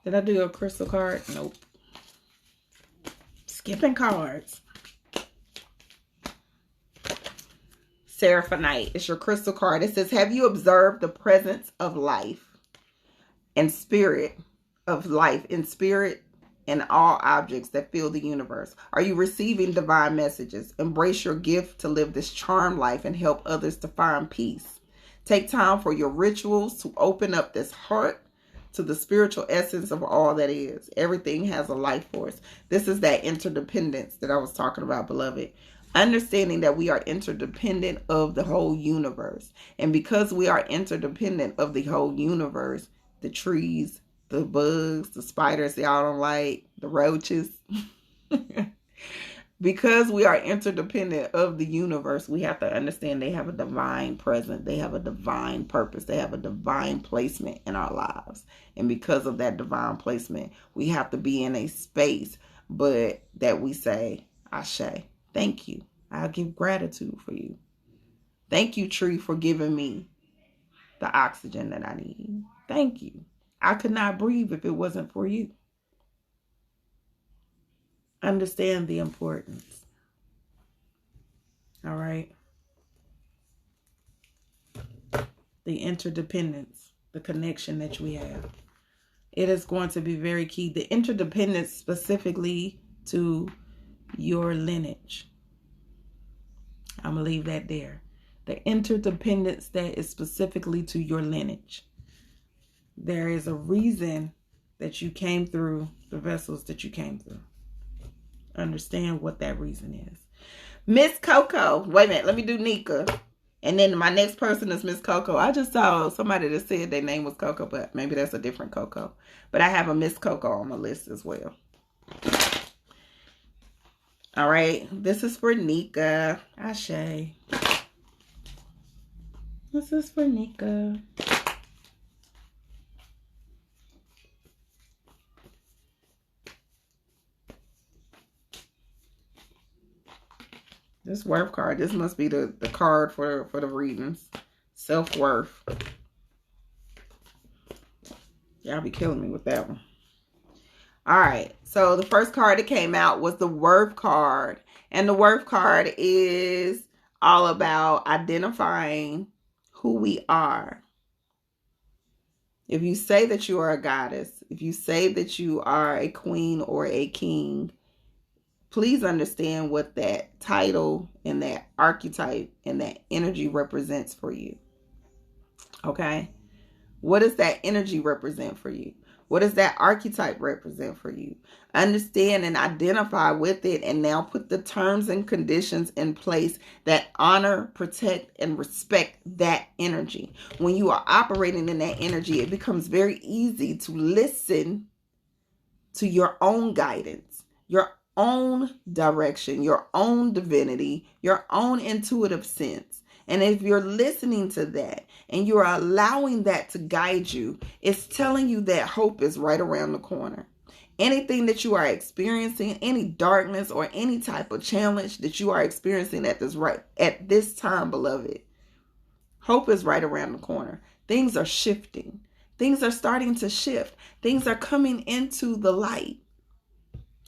Did I do a crystal card? Nope. Skipping cards. Seraphonite. It's your crystal card. It says, have you observed the presence of life and spirit in all objects that fill the universe? Are you receiving divine messages? Embrace your gift to live this charmed life and help others to find peace. Take time for your rituals to open up this heart to the spiritual essence of all that is. Everything has a life force. This is that interdependence that I was talking about, beloved. Understanding that we are interdependent of the whole universe. And because we are interdependent of the whole universe, the trees, the bugs, the spiders y'all don't like, the roaches. Because we are interdependent of the universe, we have to understand they have a divine presence. They have a divine purpose. They have a divine placement in our lives. And because of that divine placement, we have to be in a space, but that we say, Ashe, thank you. I'll give gratitude for you. Thank you, tree, for giving me the oxygen that I need. Thank you. I could not breathe if it wasn't for you. Understand the importance. All right. The interdependence, the connection that we have. It is going to be very key. The interdependence specifically to your lineage. I'm going to leave that there. The interdependence that is specifically to your lineage. There is a reason that you came through the vessels that you came through. Understand what that reason is. Miss Coco. Wait a minute. Let me do Nika. And then my next person is Miss Coco. I just saw somebody that said their name was Coco, but maybe that's a different Coco. But I have a Miss Coco on my list as well. All right. This is for Nika. Ashe. This is for Nika. This worth card. This must be the card for the readings. Self-worth. Y'all be killing me with that one. All right. So the first card that came out was the worth card. And the worth card is all about identifying who we are. If you say that you are a goddess, if you say that you are a queen or a king, please understand what that title and that archetype and that energy represents for you. Okay? What does that energy represent for you? What does that archetype represent for you? Understand and identify with it, and now put the terms and conditions in place that honor, protect, and respect that energy. When you are operating in that energy, it becomes very easy to listen to your own guidance, your own direction, your own divinity, your own intuitive sense. And if you're listening to that and you're allowing that to guide you, it's telling you that hope is right around the corner. Anything that you are experiencing, any darkness or any type of challenge that you are experiencing at this time, beloved, hope is right around the corner. Things are shifting. Things are starting to shift. Things are coming into the light.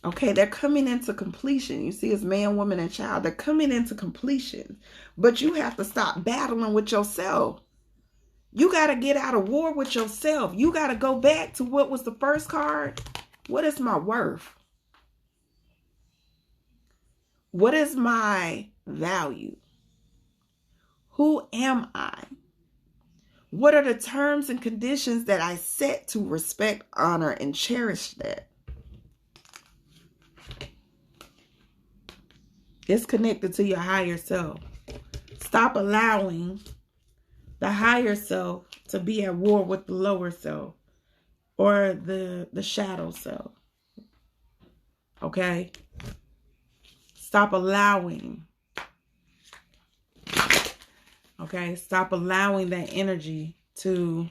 Okay, they're coming into completion. You see, it's man, woman, and child. They're coming into completion. But you have to stop battling with yourself. You got to get out of war with yourself. You got to go back to what was the first card. What is my worth? What is my value? Who am I? What are the terms and conditions that I set to respect, honor, and cherish that? It's connected to your higher self. Stop allowing the higher self to be at war with the lower self or the shadow self. Okay? Stop allowing. Okay? Stop allowing that energy to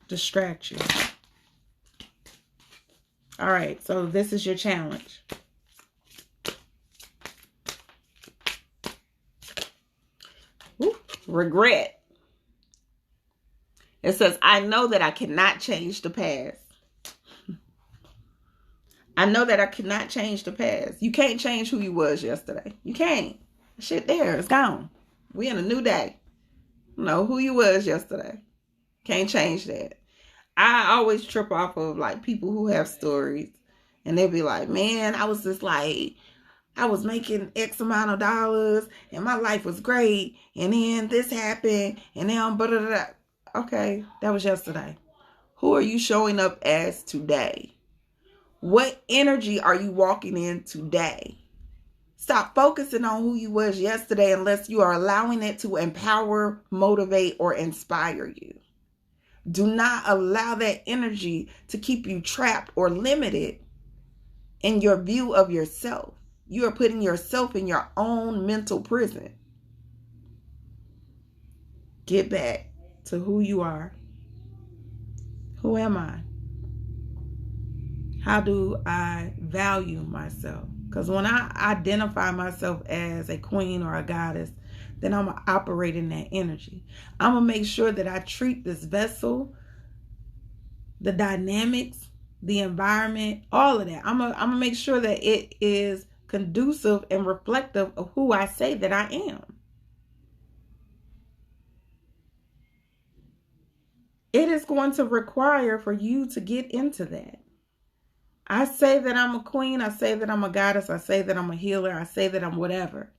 distract you. All right, so this is your challenge. Ooh, regret. It says, I know that I cannot change the past. I know that I cannot change the past. You can't change who you was yesterday. You can't. Shit there, it's gone. We in a new day. Know who you was yesterday. Can't change that. I always trip off of like people who have stories and they'll be like, man, I was just like, I was making X amount of dollars and my life was great. And then this happened and now blah, blah, blah. Okay, that was yesterday. Who are you showing up as today? What energy are you walking in today? Stop focusing on who you was yesterday unless you are allowing it to empower, motivate, or inspire you. Do not allow that energy to keep you trapped or limited in your view of yourself. You are putting yourself in your own mental prison. Get back to who you are. Who am I? How do I value myself? Because when I identify myself as a queen or a goddess, then I'm going to operate in that energy. I'm going to make sure that I treat this vessel, the dynamics, the environment, all of that. I'm going to make sure that it is conducive and reflective of who I say that I am. It is going to require for you to get into that. I say that I'm a queen. I say that I'm a goddess. I say that I'm a healer. I say that I'm whatever.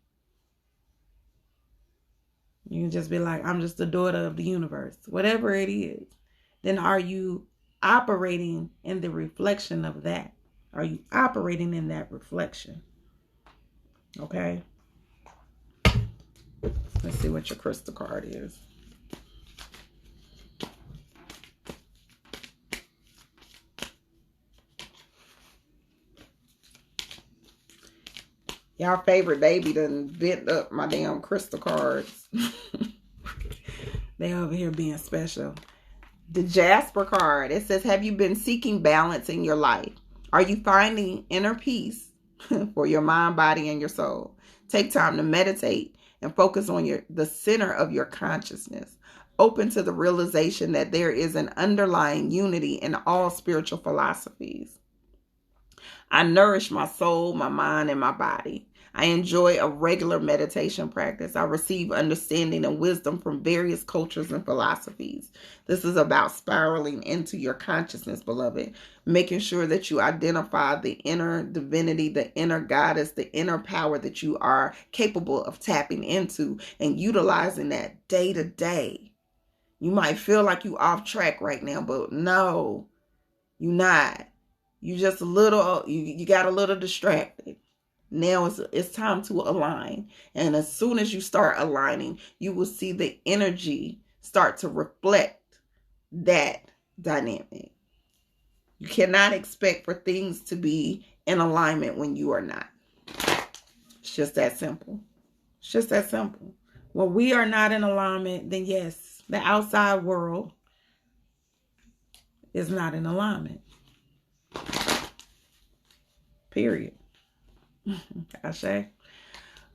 You can just be like, I'm just the daughter of the universe. Whatever it is. Then are you operating in the reflection of that? Are you operating in that reflection? Okay. Let's see what your crystal card is. Y'all favorite baby done bent up my damn crystal cards. They over here being special. The Jasper card. It says, have you been seeking balance in your life? Are you finding inner peace for your mind, body, and your soul? Take time to meditate and focus on the center of your consciousness. Open to the realization that there is an underlying unity in all spiritual philosophies. I nourish my soul, my mind, and my body. I enjoy a regular meditation practice. I receive understanding and wisdom from various cultures and philosophies. This is about spiraling into your consciousness, beloved. Making sure that you identify the inner divinity, the inner goddess, the inner power that you are capable of tapping into and utilizing that day to day. You might feel like you off track right now, but no, you're not. You just a little, you got a little distracted. Now it's time to align. And as soon as you start aligning, you will see the energy start to reflect that dynamic. You cannot expect for things to be in alignment when you are not. It's just that simple. It's just that simple. When we are not in alignment, then yes, the outside world is not in alignment. Period. I say.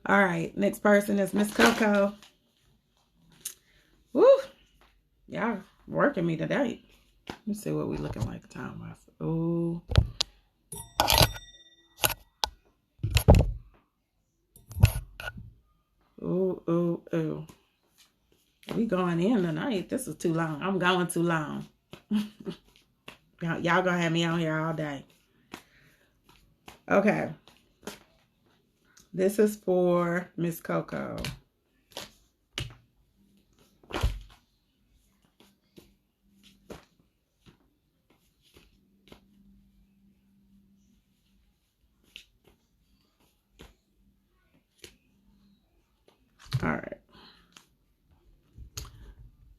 All right. Next person is Miss Coco. Woo. Y'all working me today. Let me see what we looking like time-wise. Ooh. Ooh, ooh, ooh. We going in tonight. This is too long. I'm going too long. Y'all gonna have me out here all day. Okay. This is for Miss Coco.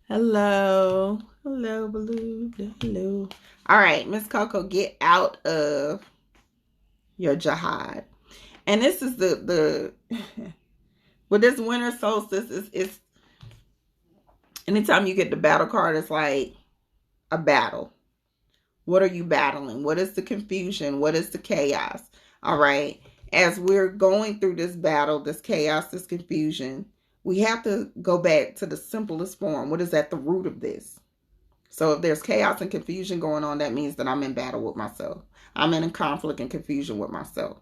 Hello. Hello, Baloo. Hello. All right, Miss Coco, get out of your jihad. And this is the with this winter solstice, it's anytime you get the battle card, it's like a battle. What are you battling? What is the confusion? What is the chaos? All right. As we're going through this battle, this chaos, this confusion, we have to go back to the simplest form. What is at the root of this? So if there's chaos and confusion going on, that means that I'm in battle with myself. I'm in a conflict and confusion with myself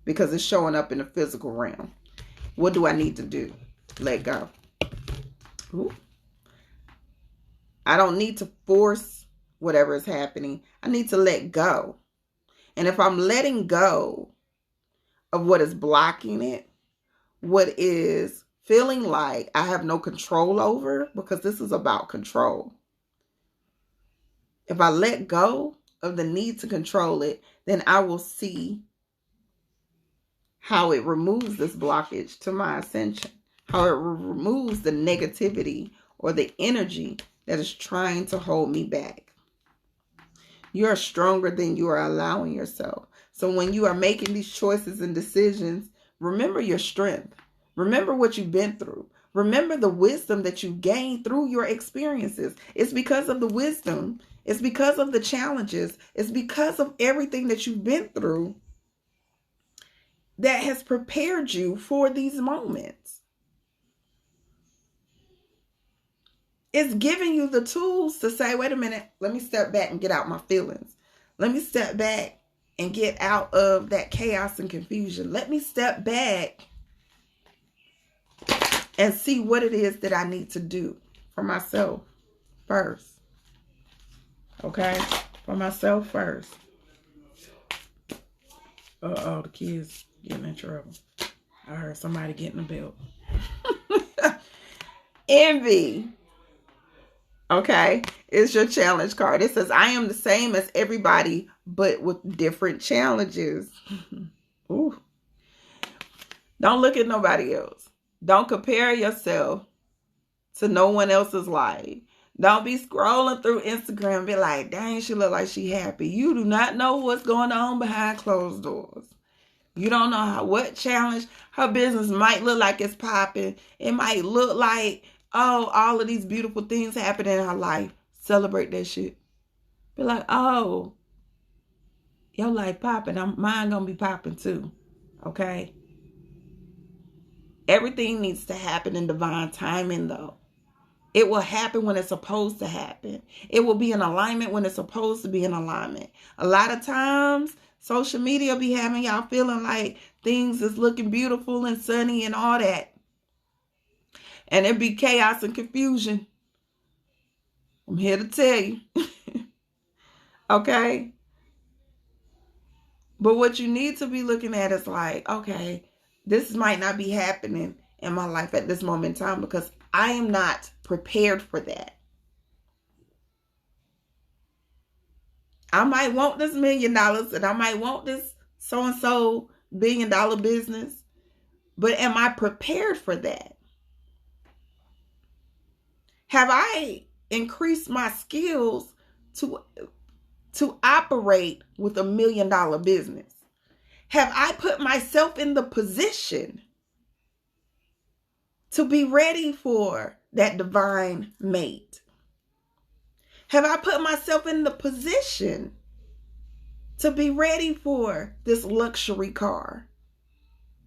because it's showing up in the physical realm. What do I need to do? Let go. Ooh. I don't need to force whatever is happening. I need to let go. And if I'm letting go of what is blocking it, what is feeling like I have no control over, because this is about control. If I let go of the need to control it, then I will see how it removes this blockage to my ascension, how it removes the negativity or the energy that is trying to hold me back. You are stronger than you are allowing yourself. So when you are making these choices and decisions, remember your strength. Remember what you've been through. Remember the wisdom that you gained through your experiences. It's because of the wisdom. It's because of the challenges. It's because of everything that you've been through that has prepared you for these moments. It's giving you the tools to say, wait a minute, let me step back and get out my feelings. Let me step back and get out of that chaos and confusion. Let me step back and see what it is that I need to do for myself first. Okay? For myself first. Uh-oh, the kids getting in trouble. I heard somebody getting a belt. Envy. Okay? It's your challenge card. It says, I am the same as everybody, but with different challenges. Ooh. Don't look at nobody else. Don't compare yourself to no one else's life. Don't be scrolling through Instagram and be like, dang, she look like she happy. You do not know what's going on behind closed doors. You don't know what challenge her business might look like it's popping. It might look like, oh, all of these beautiful things happening in her life. Celebrate that shit. Be like, oh, your life popping. Mine gonna be popping too. Okay? Everything needs to happen in divine timing, though. It will happen when it's supposed to happen. It will be in alignment when it's supposed to be in alignment. A lot of times, social media be having y'all feeling like things is looking beautiful and sunny and all that. And it be chaos and confusion. I'm here to tell you. Okay? But what you need to be looking at is like, okay, this might not be happening in my life at this moment in time because I am not prepared for that. I might want this $1 million and I might want this so-and-so $1 billion business, but am I prepared for that? Have I increased my skills to operate with $1 million business? Have I put myself in the position to be ready for that divine mate? Have I put myself in the position to be ready for this luxury car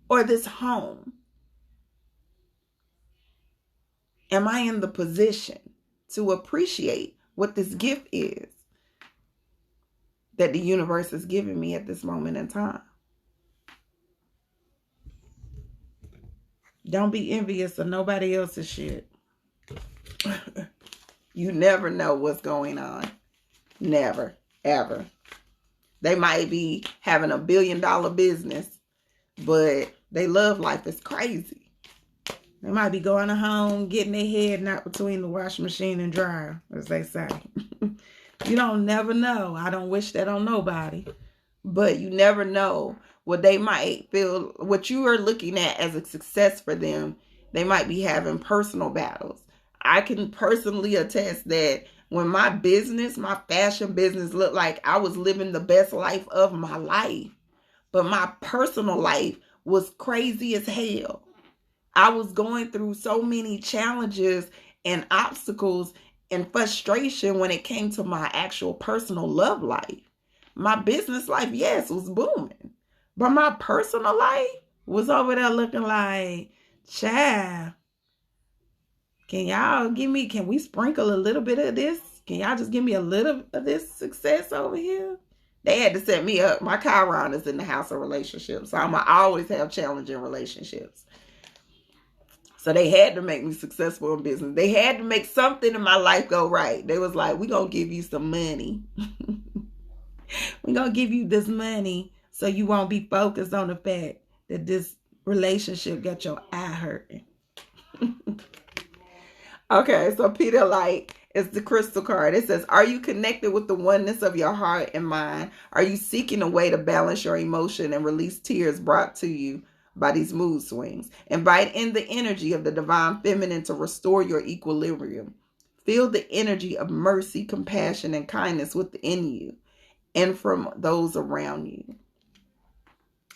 or this home? Am I in the position to appreciate what this gift is that the universe is giving me at this moment in time? Don't be envious of nobody else's shit. You never know what's going on. Never, ever. They might be having $1 billion business, but they love life is crazy. They might be going home, getting their head knocked between the washing machine and dryer, as they say. You don't never know. I don't wish that on nobody. But you never know what they might feel, what you are looking at as a success for them. They might be having personal battles. I can personally attest that when my business, my fashion business, looked like I was living the best life of my life, but my personal life was crazy as hell. I was going through so many challenges and obstacles and frustration when it came to my actual personal love life. My business life, yes, was booming, but my personal life was over there looking like, child, can we sprinkle a little bit of this? Can y'all just give me a little of this success over here? They had to set me up. My Chiron is in the house of relationships, so I'm going to always have challenging relationships. So they had to make me successful in business. They had to make something in my life go right. They was like, we're going to give you some money. We're going to give you this money so you won't be focused on the fact that this relationship got your eye hurting. Okay, so Peter Light is the crystal card. It says, are you connected with the oneness of your heart and mind? Are you seeking a way to balance your emotion and release tears brought to you by these mood swings? Invite in the energy of the divine feminine to restore your equilibrium. Feel the energy of mercy, compassion, and kindness within you and from those around you.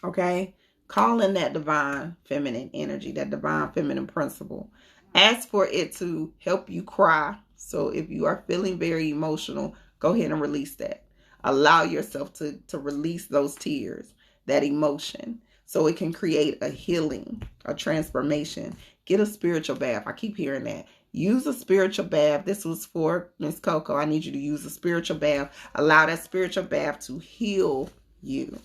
Okay? Call in that divine feminine energy, that divine feminine principle. Ask for it to help you cry. So if you are feeling very emotional, go ahead and release that. Allow yourself to release those tears, that emotion, so it can create a healing, a transformation. Get a spiritual bath. I keep hearing that. Use a spiritual bath. This was for Miss Coco. I need you to use a spiritual bath. Allow that spiritual bath to heal you.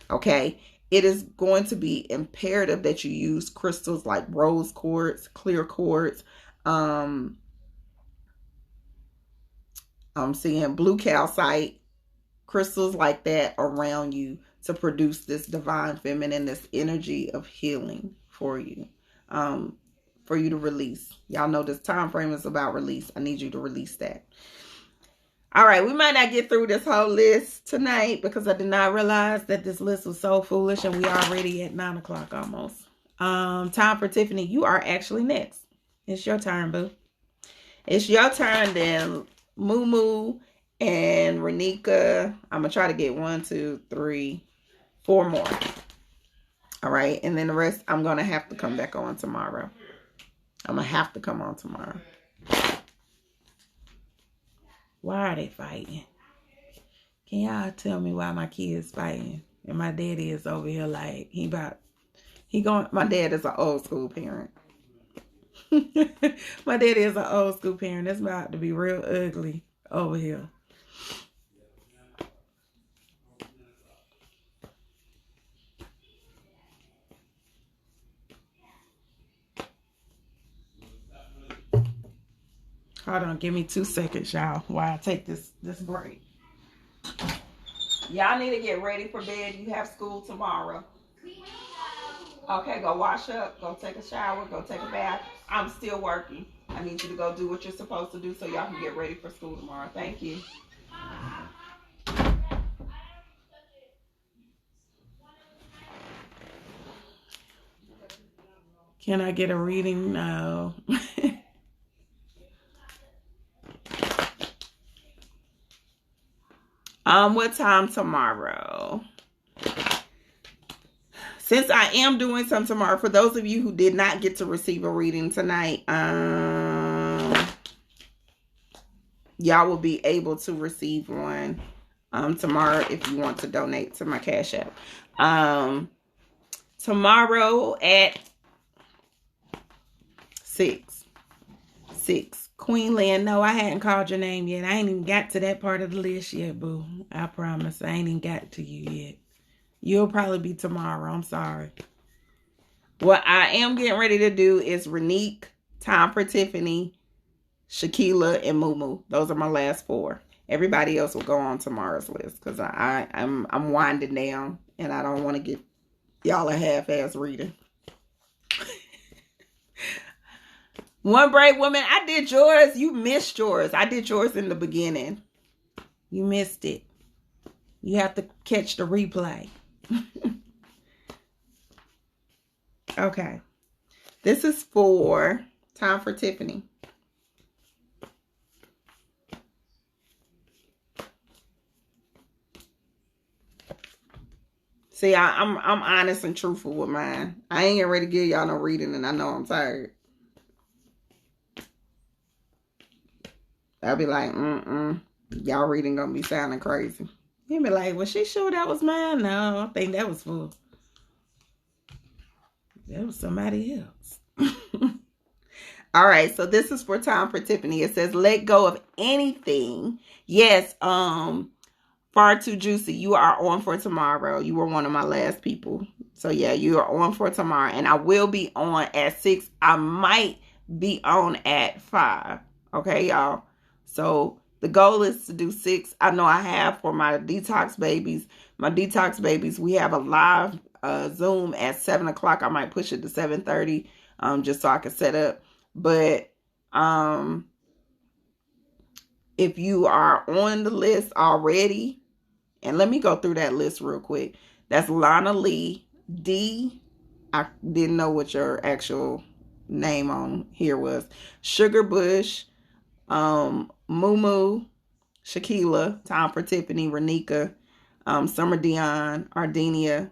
Okay? It is going to be imperative that you use crystals like rose quartz, clear quartz. I'm seeing blue calcite, crystals like that around you to produce this divine feminine, this energy of healing for you to release. Y'all know this time frame is about release. I need you to release that. All right, we might not get through this whole list tonight because I did not realize that this list was so foolish and we already at 9 o'clock almost. Time for Tiffany. You are actually next. It's your turn, boo. It's your turn then. Moo and Renika. I'm going to try to get 1, 2, 3, 4 more. All right, and then the rest I'm going to have to come back on tomorrow. I'm going to have to come on tomorrow. Why are they fighting? Can y'all tell me why my kids fighting? And my daddy is over here like, my dad is an old school parent. My daddy is an old school parent. It's about to be real ugly over here. Hold on, give me 2 seconds, y'all, while I take this break. Y'all need to get ready for bed. You have school tomorrow. Okay, go wash up, go take a shower, go take a bath. I'm still working. I need you to go do what you're supposed to do so y'all can get ready for school tomorrow. Thank you. Can I get a reading? No. What time tomorrow? Since I am doing some tomorrow, for those of you who did not get to receive a reading tonight, y'all will be able to receive one tomorrow if you want to donate to my Cash App. Tomorrow at 6. Queen Lynn, no, I hadn't called your name yet. I ain't even got to that part of the list yet, boo. I promise. I ain't even got to you yet. You'll probably be tomorrow. I'm sorry. What I am getting ready to do is Renique, Time for Tiffany, Shakila, and Moo. Those are my last 4. Everybody else will go on tomorrow's list because I'm winding down and I don't want to get y'all a half-ass reading. One brave woman, I did yours. You missed yours. I did yours in the beginning. You missed it. You have to catch the replay. Okay. This is for Time for Tiffany. See, I'm honest and truthful with mine. I ain't getting ready to give y'all no reading, and I know I'm tired. I'll be like, y'all reading gonna be sounding crazy. You be like, was she sure that was mine? No, I think that was somebody else. All right, so this is for time for Tiffany. It says, let go of anything. Yes, far too juicy. You are on for tomorrow. You were one of my last people. So yeah, you are on for tomorrow. And I will be on at 6. I might be on at 5. Okay, y'all. So the goal is to do 6. I know I have for my detox babies. My detox babies, we have a live Zoom at 7 o'clock. I might push it to 7:30 just so I can set up. But if you are on the list already, and let me go through that list real quick. That's Lana Lee, D. I didn't know what your actual name on here was. Sugar Bush, Mumu, Shaquila, Time for Tiffany, Renika, Summer Dion, Ardenia,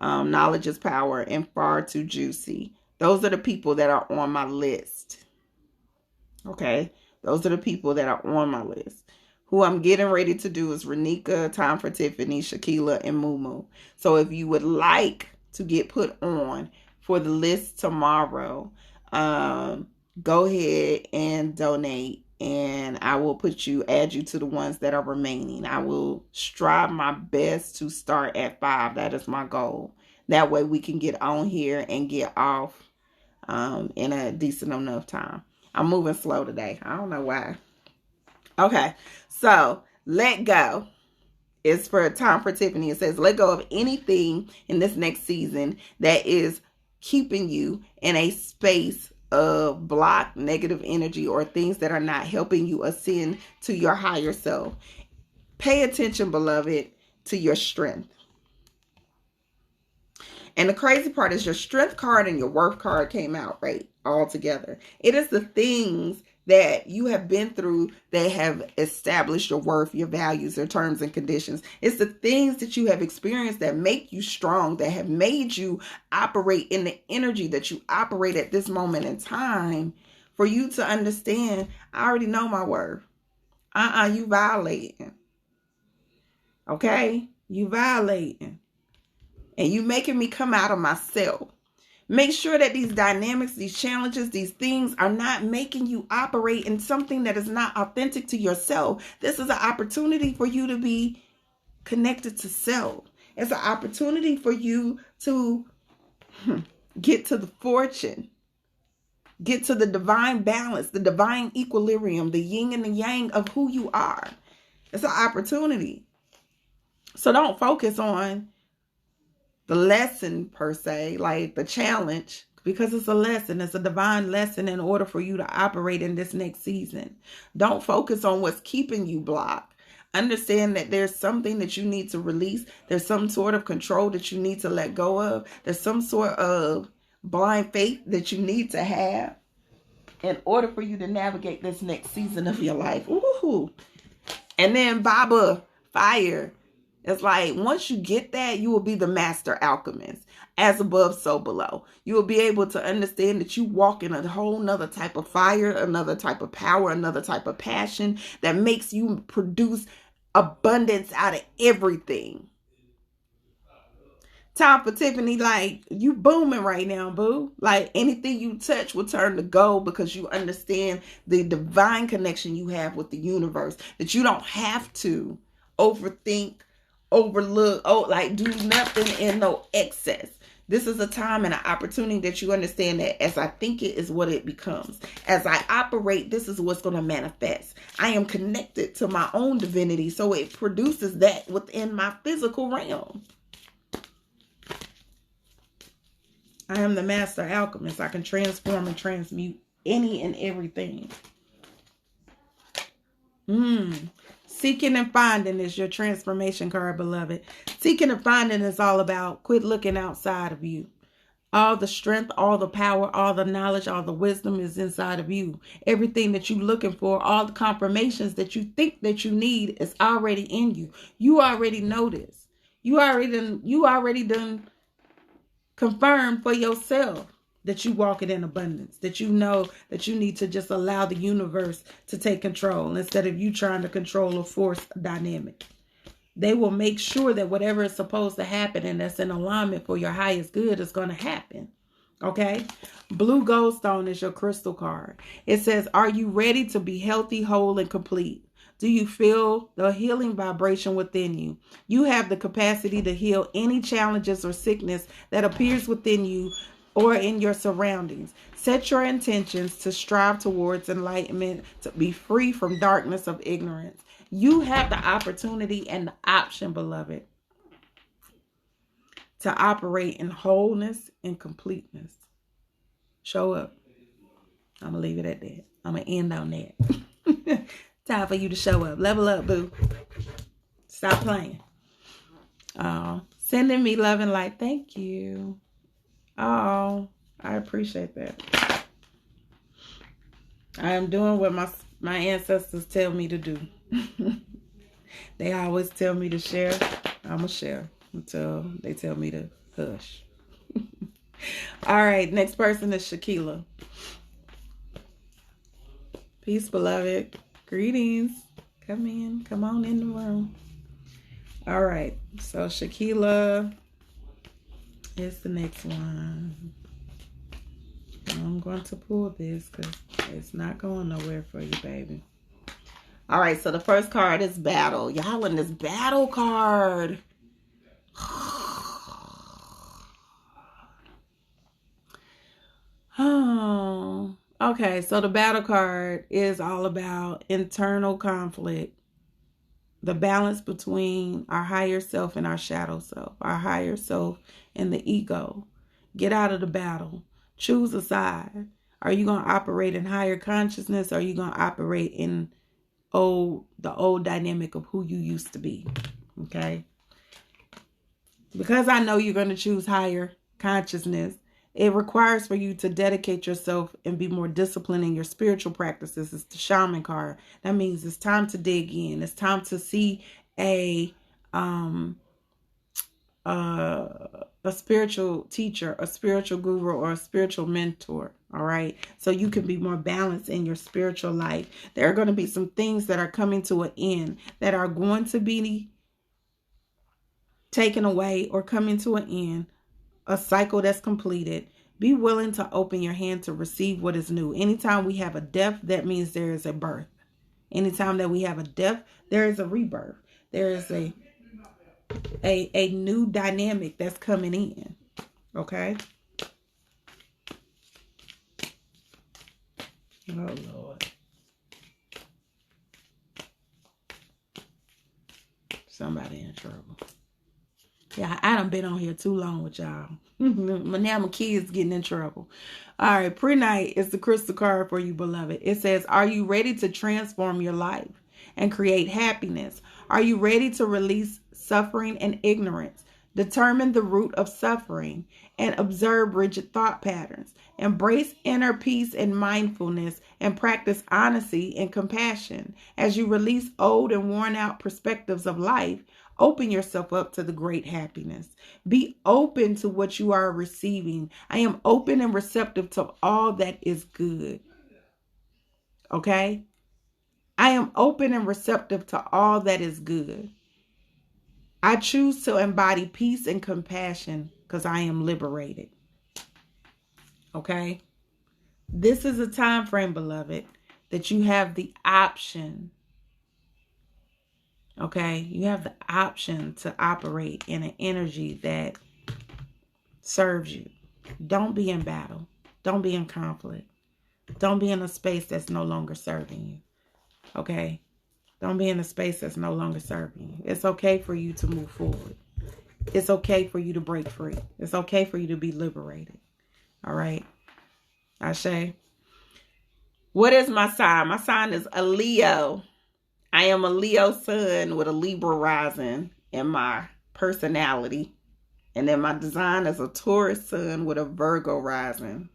Knowledge is Power, and Far Too Juicy. Those are the people that are on my list. Okay? Those are the people that are on my list. Who I'm getting ready to do is Renika, Time for Tiffany, Shaquila, and Mumu. So if you would like to get put on for the list tomorrow, go ahead and donate, and I will add you to the ones that are remaining. I will strive my best to start at 5. That is my goal. That way we can get on here and get off in a decent enough time. I'm moving slow today. I don't know why. Okay, so let go is for Time for Tiffany. It says, let go of anything in this next season that is keeping you in a space of block, negative energy, or things that are not helping you ascend to your higher self. Pay attention, beloved, to your strength. And the crazy part is your strength card and your worth card came out right all together. It is the things that you have been through that have established your worth, your values, your terms and conditions. It's the things that you have experienced that make you strong, that have made you operate in the energy that you operate at this moment in time, for you to understand, I already know my worth. You violating. Okay? You violating. And you making me come out of myself. Make sure that these dynamics, these challenges, these things are not making you operate in something that is not authentic to yourself. This is an opportunity for you to be connected to self. It's an opportunity for you to get to the fortune, get to the divine balance, the divine equilibrium, the yin and the yang of who you are. It's an opportunity. So don't focus on the lesson per se, like the challenge, because it's a lesson. It's a divine lesson in order for you to operate in this next season. Don't focus on what's keeping you blocked. Understand that there's something that you need to release. There's some sort of control that you need to let go of. There's some sort of blind faith that you need to have in order for you to navigate this next season of your life. Ooh. And then Baba, fire. It's like once you get that, you will be the master alchemist. As above, so below. You will be able to understand that you walk in a whole nother type of fire, another type of power, another type of passion that makes you produce abundance out of everything. Time for Tiffany, like you booming right now, boo. Like anything you touch will turn to gold because you understand the divine connection you have with the universe, that you don't have to overthink, overlook, do nothing in no excess. This is a time and an opportunity that you understand that as I think it is what it becomes. As I operate, this is what's going to manifest. I am connected to my own divinity, so it produces that within my physical realm. I am the master alchemist. I can transform and transmute any and everything. Seeking and finding is your transformation card, beloved. Seeking and finding is all about quit looking outside of you. All the strength, all the power, all the knowledge, all the wisdom is inside of you. Everything that you're looking for, all the confirmations that you think that you need is already in you. You already know this. You already done confirmed for yourself that you walk it in abundance, that you know that you need to just allow the universe to take control instead of you trying to control or force a dynamic. They will make sure that whatever is supposed to happen and that's in alignment for your highest good is going to happen. Okay? Blue Goldstone is your crystal card. It says, are you ready to be healthy, whole, and complete? Do you feel the healing vibration within you? You have the capacity to heal any challenges or sickness that appears within you or in your surroundings. Set your intentions to strive towards enlightenment, to be free from darkness of ignorance. You have the opportunity and the option, beloved, to operate in wholeness and completeness. Show up. I'm going to leave it at that. I'm going to end on that. Time for you to show up. Level up, boo. Stop playing. Sending me love and light. Thank you. Oh, I appreciate that. I am doing what my ancestors tell me to do. They always tell me to share. I'm going to share until they tell me to hush. All right, next person is Shakila. Peace, beloved. Greetings. Come in. Come on in the room. All right, so Shakila is the next one. I'm going to pull this because it's not going nowhere for you, baby. All right, so the first card is battle. Y'all in this battle card. Oh, okay. So the battle card is all about internal conflict, the balance between our higher self and our shadow self, our higher self and the ego. Get out of the battle. Choose a side. Are you going to operate in higher consciousness, or are you going to operate in the old dynamic of who you used to be? Okay. Because I know you're going to choose higher consciousness, it requires for you to dedicate yourself and be more disciplined in your spiritual practices. It's the shaman card. That means it's time to dig in. It's time to see a spiritual teacher, a spiritual guru, or a spiritual mentor. All right. So you can be more balanced in your spiritual life. There are going to be some things that are coming to an end that are going to be taken away or coming to an end. A cycle that's completed. Be willing to open your hand to receive what is new. Anytime we have a death, that means there is a birth. Anytime that we have a death, there is a rebirth. There is a new dynamic that's coming in. Okay? Oh, Lord. Somebody in trouble. Yeah, I done been on here too long with y'all. But now my kids getting in trouble. All right, pre-night is the crystal card for you, beloved. It says, are you ready to transform your life and create happiness? Are you ready to release suffering and ignorance? Determine the root of suffering and observe rigid thought patterns. Embrace inner peace and mindfulness and practice honesty and compassion. As you release old and worn out perspectives of life, open yourself up to the great happiness. Be open to what you are receiving. I am open and receptive to all that is good. Okay? I am open and receptive to all that is good. I choose to embody peace and compassion because I am liberated. Okay? This is a time frame, beloved, that you have the option. Okay? You have the option to operate in an energy that serves you. Don't be in battle. Don't be in conflict. Don't be in a space that's no longer serving you. Okay? Don't be in a space that's no longer serving you. It's okay for you to move forward. It's okay for you to break free. It's okay for you to be liberated. All right? Ashe. What is my sign? My sign is a Leo. I am a Leo sun with a Libra rising in my personality. And then my design is a Taurus sun with a Virgo rising.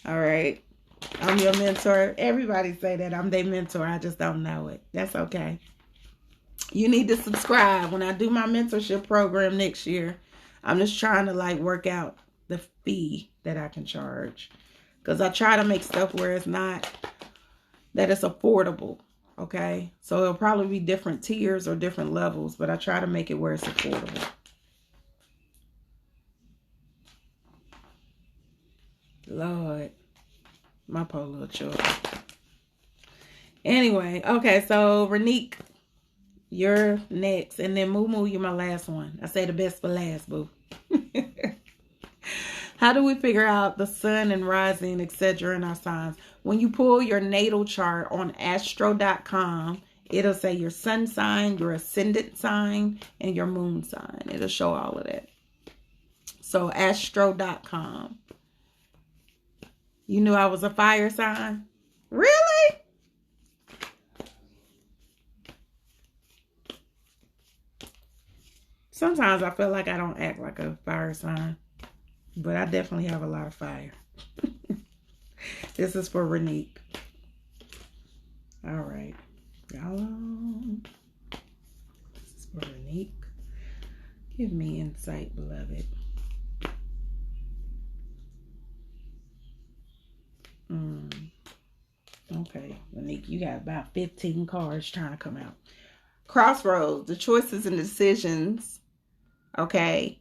All right. I'm your mentor. Everybody say that I'm their mentor. I just don't know it. That's okay. You need to subscribe when I do my mentorship program next year. I'm just trying to like work out the fee that I can charge, because I try to make stuff where it's not, that it's affordable. Okay, so it'll probably be different tiers or different levels, but I try to make it where it's affordable. Lord, my poor little children. Anyway, okay, so Renique, you're next. And then Moo Moo, you're my last one. I say the best for last, boo. How do we figure out the sun and rising, etc. in our signs? When you pull your natal chart on astro.com, it'll say your sun sign, your ascendant sign, and your moon sign. It'll show all of that. So astro.com. You knew I was a fire sign? Really? Sometimes I feel like I don't act like a fire sign, but I definitely have a lot of fire. This is for Renique. All right. This is for Renique. Give me insight, beloved. Okay, Renique, you got about 15 cards trying to come out. Crossroads, the choices and decisions, okay?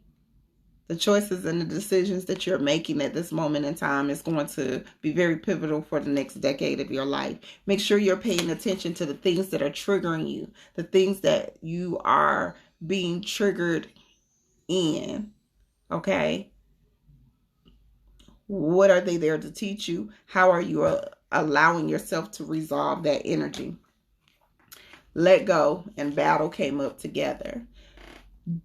The choices and the decisions that you're making at this moment in time is going to be very pivotal for the next decade of your life. Make sure you're paying attention to the things that are triggering you, the things that you are being triggered in, okay? What are they there to teach you? How are you allowing yourself to resolve that energy? Let go and battle came up together.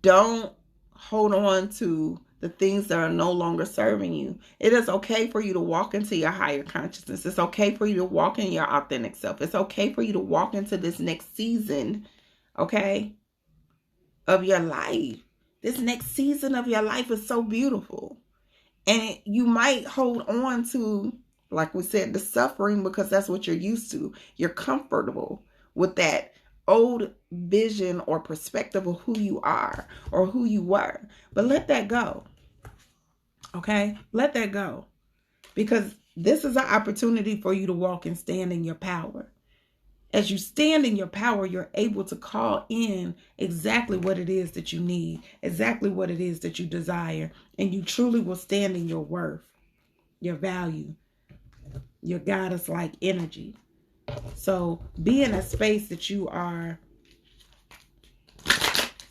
Don't hold on to the things that are no longer serving you. It is okay for you to walk into your higher consciousness. It's okay for you to walk in your authentic self. It's okay for you to walk into this next season, okay, of your life. This next season of your life is so beautiful. And you might hold on to, like we said, the suffering, because that's what you're used to. You're comfortable with that old vision or perspective of who you are or who you were. But let that go. Okay? Let that go. Because this is an opportunity for you to walk and stand in your power. As you stand in your power, you're able to call in exactly what it is that you need, exactly what it is that you desire, and you truly will stand in your worth, your value, your goddess-like energy. So be in a space that you are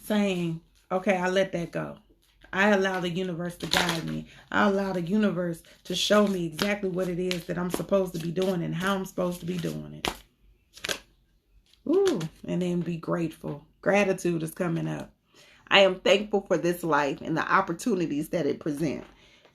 saying, okay, I let that go. I allow the universe to guide me. I allow the universe to show me exactly what it is that I'm supposed to be doing and how I'm supposed to be doing it. Ooh, and then be grateful. Gratitude is coming up. I am thankful for this life and the opportunities that it presents.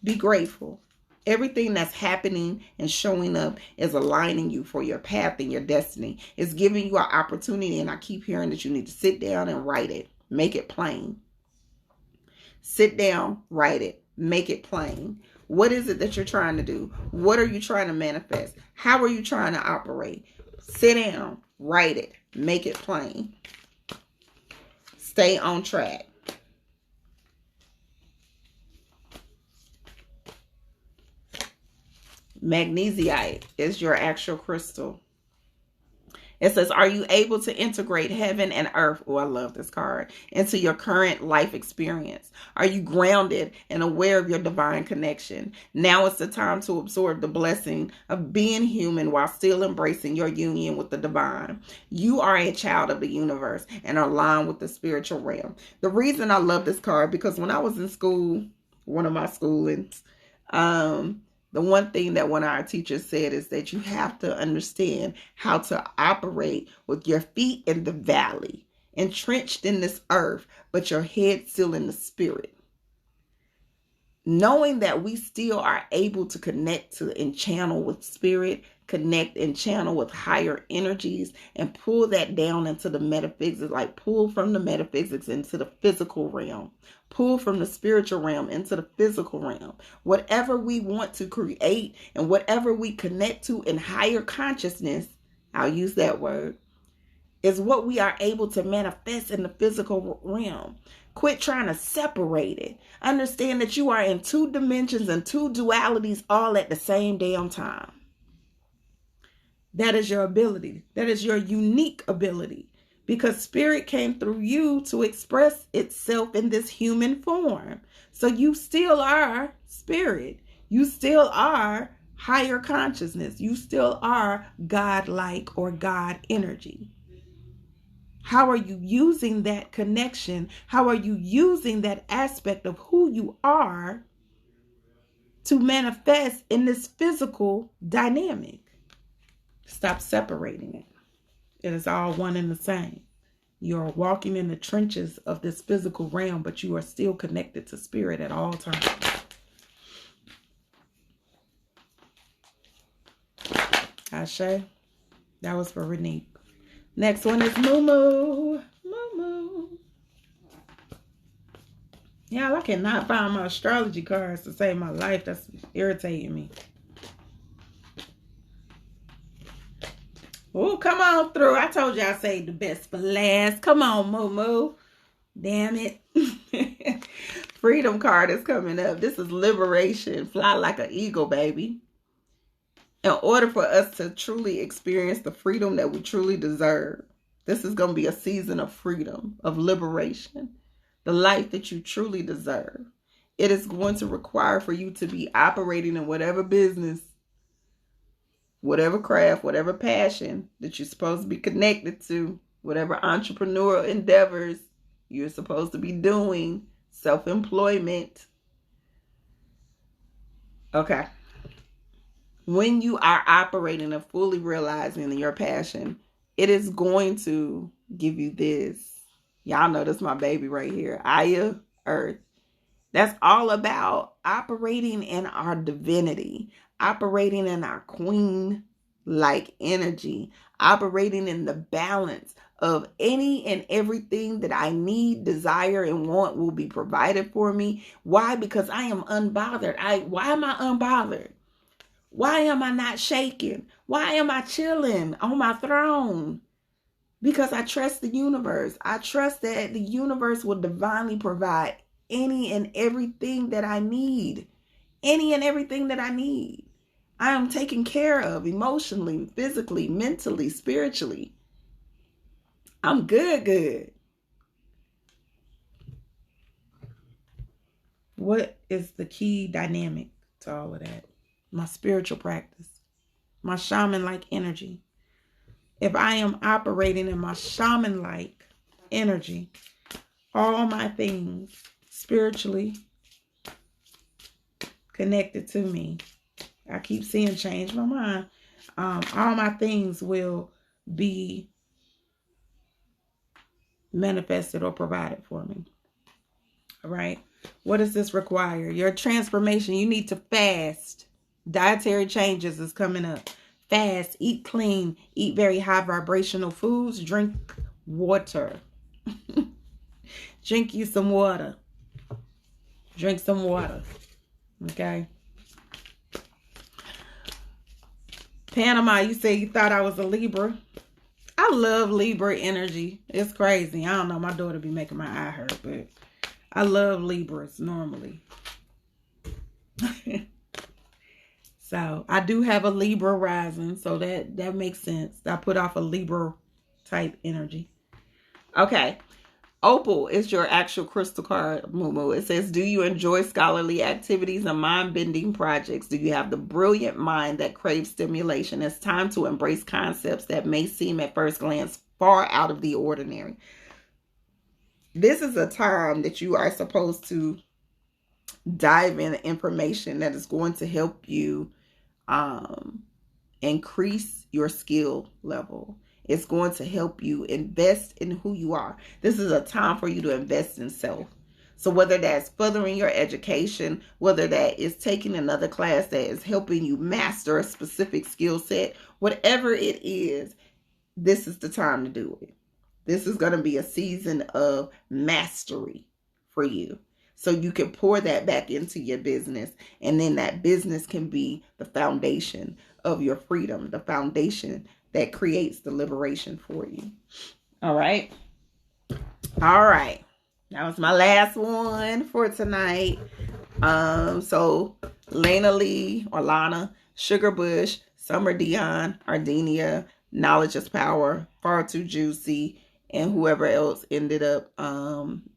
Be grateful. Everything that's happening and showing up is aligning you for your path and your destiny. It's giving you an opportunity, and I keep hearing that you need to sit down and write it. Make it plain. Sit down, write it, make it plain. What is it that you're trying to do? What are you trying to manifest? How are you trying to operate? Sit down, write it, make it plain. Stay on track. Magnesite is your actual crystal. It says, are you able to integrate heaven and earth? Oh, I love this card. Into your current life experience. Are you grounded and aware of your divine connection? Now is the time to absorb the blessing of being human while still embracing your union with the divine. You are a child of the universe and are aligned with the spiritual realm. The reason I love this card, because when I was in school, one of my schoolings, the one thing that one of our teachers said is that you have to understand how to operate with your feet in the valley, entrenched in this earth, but your head still in the spirit. Knowing that we still are able to connect to and channel with spirit, connect and channel with higher energies, and pull that down into the metaphysics, like pull from the metaphysics into the physical realm. Pull from the spiritual realm into the physical realm. Whatever we want to create and whatever we connect to in higher consciousness, I'll use that word, is what we are able to manifest in the physical realm. Quit trying to separate it. Understand that you are in two dimensions and two dualities all at the same damn time. That is your ability. That is your unique ability. Because spirit came through you to express itself in this human form. So you still are spirit. You still are higher consciousness. You still are God-like or God energy. How are you using that connection? How are you using that aspect of who you are to manifest in this physical dynamic? Stop separating it. It is all one and the same. You're walking in the trenches of this physical realm, but you are still connected to spirit at all times. Ashe. That was for Renique. Next one is Moo. Moo. Yeah, I cannot find my astrology cards to save my life. That's irritating me. Oh, come on through. I told you I saved the best for last. Come on, Moo. Damn it. Freedom card is coming up. This is liberation. Fly like an eagle, baby. In order for us to truly experience the freedom that we truly deserve, this is going to be a season of freedom, of liberation, the life that you truly deserve. It is going to require for you to be operating in whatever business, whatever craft, whatever passion that you're supposed to be connected to, whatever entrepreneurial endeavors you're supposed to be doing, self-employment. Okay. When you are operating and fully realizing your passion, it is going to give you this. Y'all know this is my baby right here. Aya, Earth. That's all about operating in our divinity, operating in our queen-like energy, operating in the balance of any and everything that I need, desire, and want will be provided for me. Why? Because I am unbothered. Why am I unbothered? Why am I not shaking? Why am I chilling on my throne? Because I trust the universe. I trust that the universe will divinely provide any and everything that I need. Any and everything that I need. I am taken care of emotionally, physically, mentally, spiritually. I'm good. What is the key dynamic to all of that? My spiritual practice, my shaman-like energy. If I am operating in my shaman-like energy, all my things spiritually connected to me, I keep seeing change my mind. All my things will be manifested or provided for me. All right. What does this require? Your transformation. You need to fast. Dietary changes is coming up. Fast, eat clean, eat very high vibrational foods, drink water. Drink you some water. Drink some water. Okay. Panama, you say you thought I was a Libra. I love Libra energy. It's crazy. I don't know. My daughter be making my eye hurt, but I love Libras normally. So I do have a Libra rising, so that makes sense. I put off a Libra type energy. Okay. Opal is your actual crystal card, Moo. It says, do you enjoy scholarly activities and mind-bending projects? Do you have the brilliant mind that craves stimulation? It's time to embrace concepts that may seem at first glance far out of the ordinary. This is a time that you are supposed to dive into information that is going to help you increase your skill level. It's going to help you invest in who you are. This is a time for you to invest in self. So whether that's furthering your education, whether that is taking another class that is helping you master a specific skill set, whatever it is, this is the time to do it. This is going to be a season of mastery for you. So you can pour that back into your business, and then that business can be the foundation of your freedom, the foundation that creates the liberation for you. All right. All right. That was my last one for tonight. So Lena Lee or Lana, Sugar Bush, Summer Dion, Ardenia, Knowledge is Power, Far Too Juicy, and whoever else ended up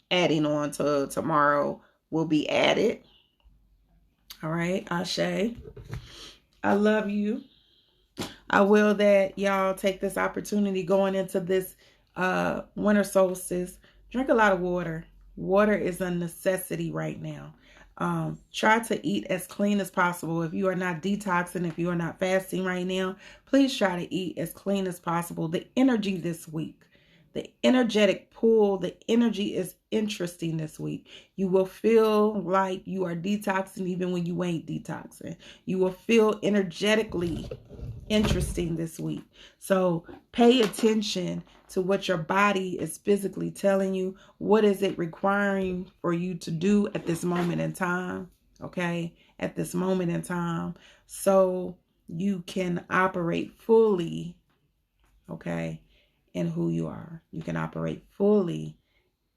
adding on to tomorrow will be added. All right, Ashe. I love you. I will that y'all take this opportunity going into this winter solstice. Drink a lot of water. Water is a necessity right now. Try to eat as clean as possible. If you are not detoxing, if you are not fasting right now, please try to eat as clean as possible. The energy this week, the energetic pull, the energy is interesting this week. You will feel like you are detoxing even when you ain't detoxing. You will feel energetically interesting this week. So pay attention to what your body is physically telling you. What is it requiring for you to do at this moment in time? Okay, at this moment in time, so you can operate fully, okay, in who you are. You can operate fully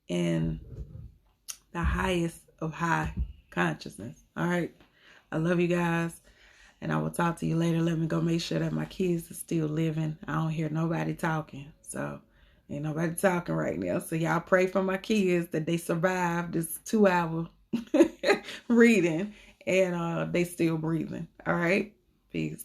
in the highest of high consciousness. All right. I love you guys. And I will talk to you later. Let me go make sure that my kids are still living. I don't hear nobody talking. So ain't nobody talking right now. So y'all pray for my kids that they survive this 2-hour reading and they still breathing. All right. Peace.